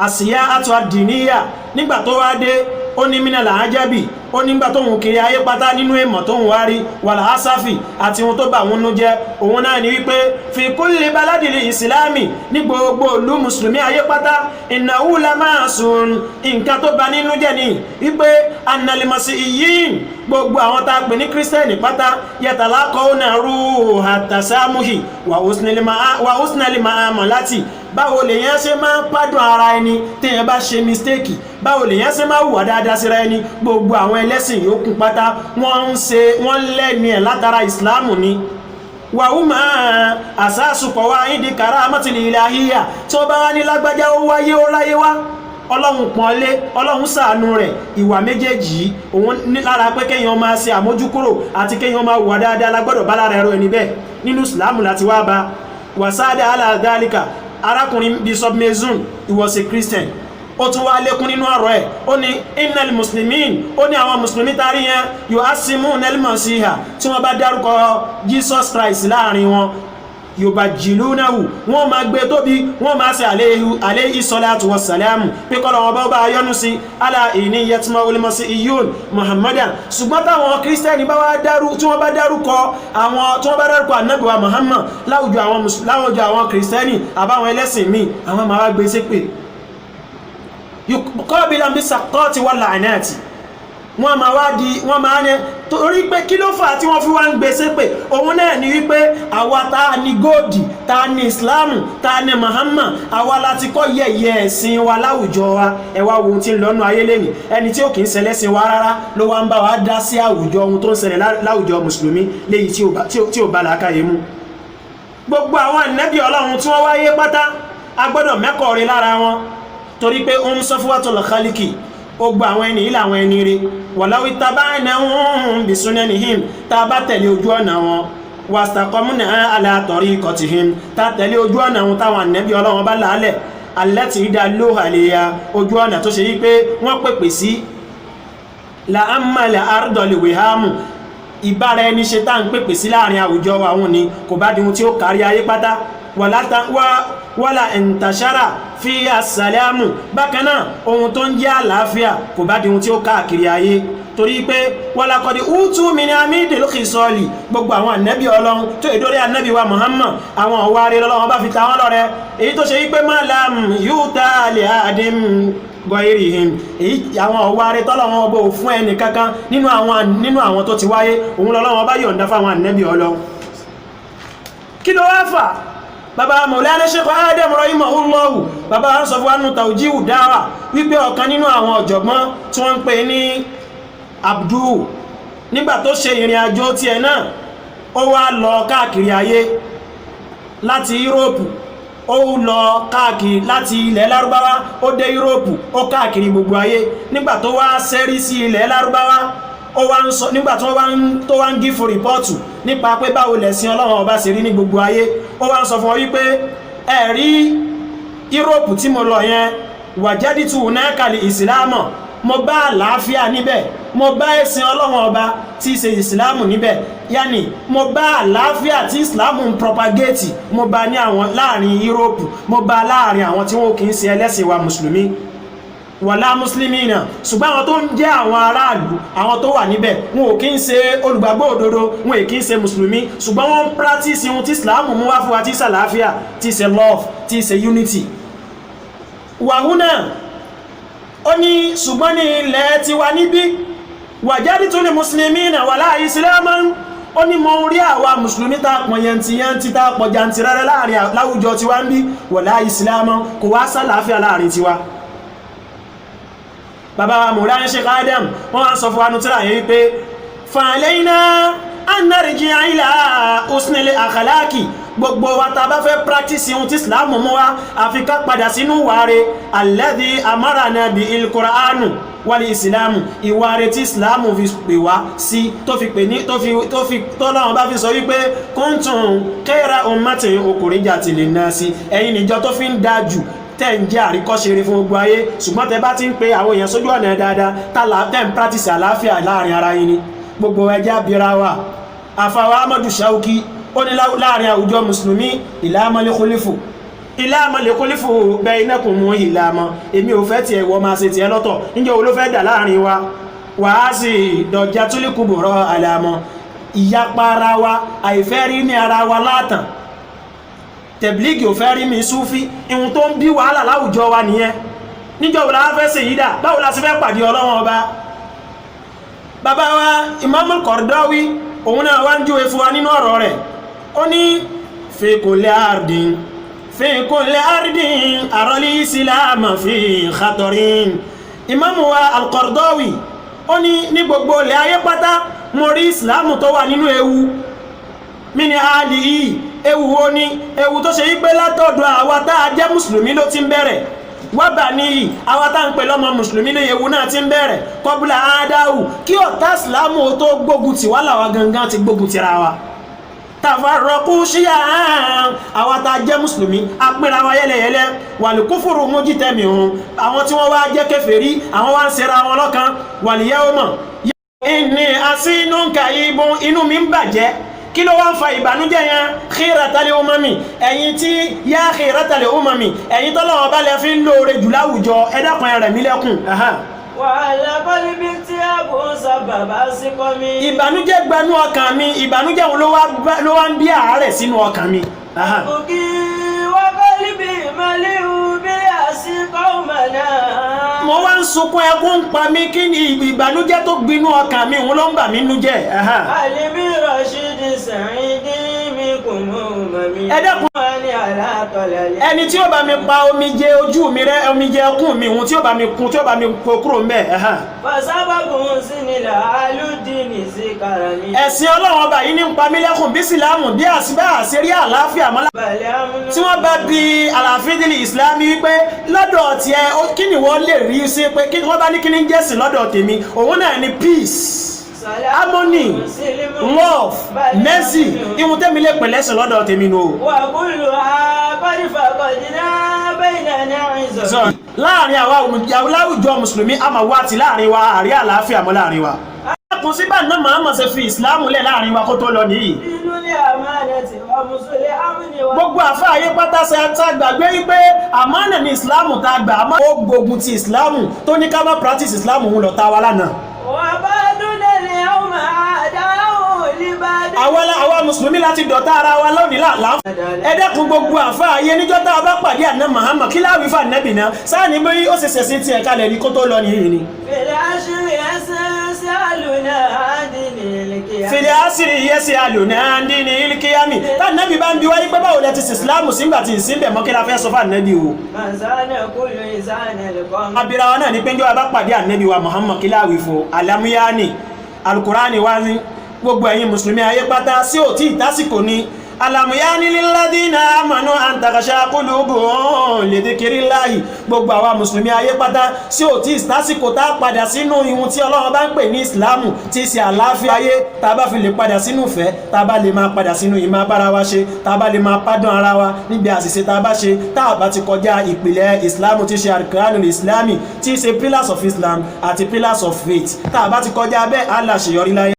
àsìyá àtọ́ àdìníyà nígbà tó wá dé ó ní mínà làájábì ó nígbà tó ń kiri ayé pátá nínú èmọ̀ tó ń wárí wàlá asáfì àti ohun tó bà wọn nú jẹ́ òun náà ni wípé fi kulli baladil ìsìláàmì ní gbogbo ìlú mùsùlùmí ayé pátá innahu lamasun nǹkan tó bà nínú jẹ́ ni wípé annalimasí iyín gbogbo àwọn tá a pè ní kírísítẹ́nì pátá yatalaqawna ruha tasamuhi wa husnil ma'amalati báwo lèyàn ṣe máa pardon ara ẹni téèyàn bá ṣe mistake báwo lèyàn ṣe máa hùwà dáadáa síra ẹni gbogbo àwọn ẹlẹ́sìn yòókù pátá wọ́n lẹ́ni ẹ̀ látara ìsìláàmù ni wàhùmá àsásùpọ̀ wá ìdí karamatil ilahiyya tí ó bá wá ní lágbájá ó wáyé ó ráyé wá ọlọ́run pọ̀nlé ọlọ́run ṣàánú rẹ̀ ìwà méjèèjì òun lára pé kéèyàn máa ṣe àmójúkúrò àti kéèyàn máa hùwà dáadáa lágbọ́dọ̀ bá lára ẹ̀rọ ẹni bẹ́ẹ̀ nínú ìsìláàmù láti wá bá wàsáàdà aládàálíkà arákùnrin Bishop Mason he was a Christian ó tún wá lékún nínú ọ̀rọ̀ ẹ̀ ó ní innal muslimin ó ní àwọn mùsùlùmí tarí yẹn yu'assimuna al-masiha tí wọ́n bá dárúkọ Jesus Christ láàrin wọn yubajilunahu wọ́n máa gbé tóbi wọ́n máa ṣe alayhi salatu wassalamu pé kọ́lọ̀ wọn bá yọ́nú sí ala ìní yatma'ul masihiyun Muhammadan ṣùgbọ́n táwọn kírísítẹ́nì bá wá tí wọ́n bá dárúkọ Ànábì wa Muhammad láwùjọ àwọn kírísítẹ́nì àbáwọn ẹlẹ́sìn míì àwọn máa wá gbé ṣépè yuqabilan bis-saqqati wal-la'nati wọ́n máa ní torí pé kí ló fà tí wọ́n fi wá ń gbèsè pé òun náà ni wípé àwa ta ni góòdì ta ni Islam ta ni Muhammad àwa láti kọ́ yẹ̀yẹ́ ẹ̀sìn wa láwùjọ wa ẹwà ohun tí ń lọ́nà ayé lẹ́nì ẹni tí ó kìí ṣẹlẹ́sìn wa rárá ló wá ń bá wa dá sí àwùjọ ohun tó ń ṣẹlẹ̀ láwùjọ mùsùlùmí léyìí tí ò bá làákàyè mu. gbogbo àwọn ànábì Ọlọ́run tí wọ́n wáyé pátá a gbọ́dọ̀ mẹ́kọ̀ọ́ rí lára wọn torí pé ó ń safwatul khaliki ó gba àwọn ẹni ilẹ̀ àwọn ẹni rí walau ittaba'nahum bisunanihim tá a bá tẹ̀lé ojú ọ̀nà wọn wastaqamna ala tariqatihim tá a tẹ̀lé ojú ọ̀nà wọn táwọn ànábì Ọlọ́run bá làálẹ̀ allati dallu alayha ojú ọ̀nà tó ṣe yí pé wọ́n pèpè sí la amala ardol wihamu ìbára ẹni ṣe tá ń pèpè sí láàrin àwùjọ àwọn ni kò bá di ohun tí ó kárí ayé pátá wala intashara fi as-salamu bákanáà ohun tó ń jẹ́ àlàáfíà kò bá di ohun tí ó káàkiri ayé torí pé wala qad utu min amidil khisali gbogbo àwọn ànábì Ọlọ́run tó ìdórí ànábì wa Muhammad àwọn ọ̀wárí Ọlọ́run bá fi ta wọ́n lọ́rẹ èyí tó ṣe wípé malam yuta li adim gọ́ìrìhìm èyí àwọn ọ̀wárí tọ́lọ́wọ́n ọbọ̀ fún ẹni kankan nínú àwọn tó ti wáyé òun lọ́lọ́wọ́n bá yọ̀ǹda fáwọn ànábì Ọlọ́run. kí ló wá fà bàbá Maulana Sheikh Adam rahimahullahu bàbá sọ fún wánú tawjihu dáwà wípé ọ̀kan nínú àwọn ọ̀jọ̀gbọ́n tí wọ́n ń pè ní Abdul nígbà tó ṣe ìrìn àjò tiẹ̀ náà ó wá lọ káàkiri ayé láti Europe ó lọ káàkiri láti ilẹ̀ Lárúbáwá ó dé Europe ó káàkiri gbogbo ayé nígbà tó wá sẹ́rí sí ilẹ̀ Lárúbáwá ó wá ń sọ nígbà tó wá ń gífò rìpọ́ọ̀tù nípa pé báwo lẹ̀sìn Ọlọ́run ọba ṣe rí ní gbogbo ayé ó wá ń sọ fún ọ wípé ẹ̀rí Europe tí mo lọ yẹn wajaditu nakali ìsìlámù mo bá àlàáfíà níbẹ̀ mo bá ẹ̀sìn Ọlọ́run ọba tí í ṣe ìsìlámù níbẹ̀ yáni mo bá àlàáfíà tí ìsìlámù ń propagate mo bá ní àwọn láàrin Europe mo bá láàrin àwọn tí wọ́n kì í ṣe ẹlẹ́sìn wa mùsùlùmí wàlá muslimina ṣùgbọ́n àwọn tó ń jẹ́ àwọn aráàlú àwọn tó wà níbẹ̀ wọn ò kí ń ṣe olùgbàgbọ́ òdodo wọn ò kí ń ṣe mùsùlùmí ṣùgbọ́n wọ́n ń practice ohun tí ìsìlámù mú wá fún wa tí sàlàáfíà tí ṣe love tí ṣe unity wàhúnà ó ní ṣùgbọ́n ní ilẹ̀ ti wà níbí wajaditu li muslimina wala islaman ó ní mo rí àwa mùsùlùmí tá pọ̀ yantiyanti tá pọ̀ jantirẹrẹ láàrin láwùjọ tiwa ń bí wala islaman kò wá sàlàáfíà láàrin tiwa bàbá wa Maulana Sheikh Adam wọ́n wá ń sọ fún anú tíra yẹn wípé fa'alayna an narji'a ila husnil akhlaqi gbogbo wa ta bá fẹ́ practice ohun tí Islam mú wá àfi ká padà sínú wàre alladhi amarana bil Qur'anu wal Islamu ìwàre tí Islam fi pè wá sí tó fi pè ní tó fi tọ́lọ́wọ́n bá fi sọ wípé kuntum khayra ummatin ukhrijat lin nasi ẹ̀yin níjọ tó fi ń dájú tẹ́ ń jẹ́ àríkọ́ṣeré fún gbogbo ayé ṣùgbọ́n tẹ́ bá ti ń pe àwọn èèyàn sójú ọ̀nà dáadáa tẹ́ ń practice àlàáfíà láàrin ara yín ni gbogbo ẹjẹ́ abira wa àfàwà amadu shauki ó ní láàrin àwùjọ mùsùlùmí ìlàmọ́lé kólífò ìlàmọ́lé kólífò bẹ́ inẹ́kùn mú ìlàmọ́ èmi ò fẹ́ ti ẹ̀wọ́ máa ṣe ti ẹ lọ́tọ̀ níjẹ́ wo ló fẹ́ dà láàrin wa wàá sì dọ̀já tó lè kúbùrọ̀ àlàmọ́ ìyapa ara wa àìfẹ́ rí ní ara wa látàn tẹ̀blígì ò fẹ́ rí mi súfí ihun tó ń bí wàhálà láwùjọ wa nìyẹn níjọ́ wo la fẹ́ ṣe yídà báwo la sì fẹ́ pàdé Ọlọ́run ọba bàbá wa Imamul Qaradawi òun náà wá ń júwe fún wa nínú ọ̀rọ̀ rẹ̀ ó ní fi kulli ardin arali islam fi khatarin Imamu wa Al-Qaradawi ó ní gbogbo ilẹ̀ ayé pátá mo rí ìsìláàmù tó wà nínú ewu mini ali yìí ewu wo ni ewu tó ṣe yí pé látọ̀dọ̀ àwa tá a jẹ́ mùsùlùmí ló ti ń bẹ̀rẹ̀ wábà ní àwa tá ń pè lọ́mọ mùsùlùmí ní ewu náà ti ń bẹ̀rẹ̀ kọbùlà ádáhù kí ọ̀tá ìsìláàmù tó gbógun tì wá làwa gangan ti gbógun tira wa tàfàrọ̀kú ṣíyà àwa tá a jẹ́ mùsùlùmí apẹ́ra wa yẹ́lẹ̀yẹ́lẹ́ wàlì kúfùrù mújí tẹ́mì ohun àwọn tí wọ́n wá jẹ́ kèfèrí àwọn wá ń ṣera wọn lọ́kan wàlì yẹ́ ọmọ ní asínú kàíbùn inú mi ń bàjẹ́ kí ló wá ń fa ìbànújẹ́ yẹn khiratal umami ẹ̀yin tí yá khiratal umami ẹ̀yin tọ́lọ́wọ́ bá lẹ fi ń lóore jù láwùjọ ẹ̀dàkùn rẹ̀ mílẹ̀kùn wàhálà kọ́líbí tí a kò sábàbá sí kọ́ mi. ìbànújẹ́ gbanú ọkàn mi ìbànújẹ́ wọn ló wá ń bí àárẹ̀ sínú ọkàn mi. òkè wá kọ́líbí màlíù bí àsìkò mọ̀nà. mo wá ń sunkún ẹkún ń pa mí kí ni ìbànújẹ́ tó gbinú ọkàn mi òun ló ń bà mí nú jẹ́. àlìmí rashidi sàìdí mi kò mọ màmí. ẹ dẹ́kun ẹni tí ó bá mi pa omijé ojú mi rẹ́ omijé ẹkún mi òun tí ó bá mi kun tí ó bá mi kó kúrò ń bẹ̀. fasábàgùn sí nílà alúdìní sí karani. ẹ̀sìn Ọlọ́run ọba yìí ní ń pa mí lẹ́kùn bí sílámù bí àṣírí àlàáfíà mọ́lá. tí wọ́n bá bi àlàáfíìdìlì ìsìlámì wípé lọ́dọ̀ tiẹ̀ kí ni wọ́n lè rí sí pé kí wọ́n bá ní kí ní jẹ́sìn lọ́dọ̀ tèmi òun náà ní peace harmony love mercy ihun tẹ́mi lè pẹ̀lẹ́sìn lọ́dọ̀ tèmi nù. wà kúlù àkọ́dífà kọ̀dínà bẹ́ẹ̀ ní àìsàn. láàrin àwa láwùjọ mùsùlùmí a máa wá ti láàrin wa àrí àlàáfíà mọ́ láàrin wa. kùn síbà náà Muhammad ṣe fi ìsìláàmù lẹ̀ láàrin wa kó tó lọ nìyí. inú ní àmánà tí wọ́n mùsùlùmí àmúni wa. gbogbo àfá ayé pátá ṣe ta gbàgbé wípé àmánà ní ìsìláàmù ta gbà àmọ́ ó gbógun ti ìsìláàmù tó ní ká má practice ìsìláàmù òun lọ ta wa lánàá. wà bá dúdẹ̀ ní ọmọ àdáhùn olùbàdàn. àwa mùsùlùmí láti dọ̀tá ara wa lónìí láàlá. ẹ dẹ́kun gbogbo àfá ayé níjọ́ tá a bá pàdé àná Muhammad kí láwí fà nẹ́bì náà sáà ní bí ó ṣe ṣẹ̀sìn tiẹ̀ kalẹ̀ ní kó tó lọ nìyí ni. fèrè àṣírí ẹsẹ̀ sí àlùnà àdínì ìlìkìyàmí. fèrè àṣírí ẹsẹ̀ àlùnà àdínì ìlìkìyàmí. tá nẹ́bì bá ń bi wáyé pé báwo lẹ ti ṣe ìsìláàmù sígbà tí ìsìn bẹ̀ mọ́ kí la fẹ́ sọ fà nẹ́bì o. màsánà kúlù ìsánà lẹ́kọ́. abirawa náà ní péjọ abá pàdé ànẹ́bì wa Muhammad kí láwí fún alamuyani alukurani wá ní gbogbo ẹ̀yin mùsùlùmí ayé pátá sí ò tí ìtásìkò ní alamuyani lilladina amanu an takhsha qulubuhum li dhikrillahi gbogbo àwa mùsùlùmí ayé pátá sí ò tí ìtásìkò tá padà sínú ihun tí Ọlọ́run bá ń pè ní ìsìláàmù tí í ṣe àlàáfíà ayé tá bá fi lè padà sínú ìfẹ́ tá bá lè máa padà sínú ìmọ̀ bára wa ṣe tá bá lè máa pardon ara wa níbi àṣìṣe tá bá ṣe tá bá ti kọjá ìpìlẹ̀ ìsìláàmù tí í ṣe arkanul islami tí í ṣe pillars of Islam àti pillars of faith tá bá ti kọjá bẹ́ẹ̀ á là ṣèyọrí láyé.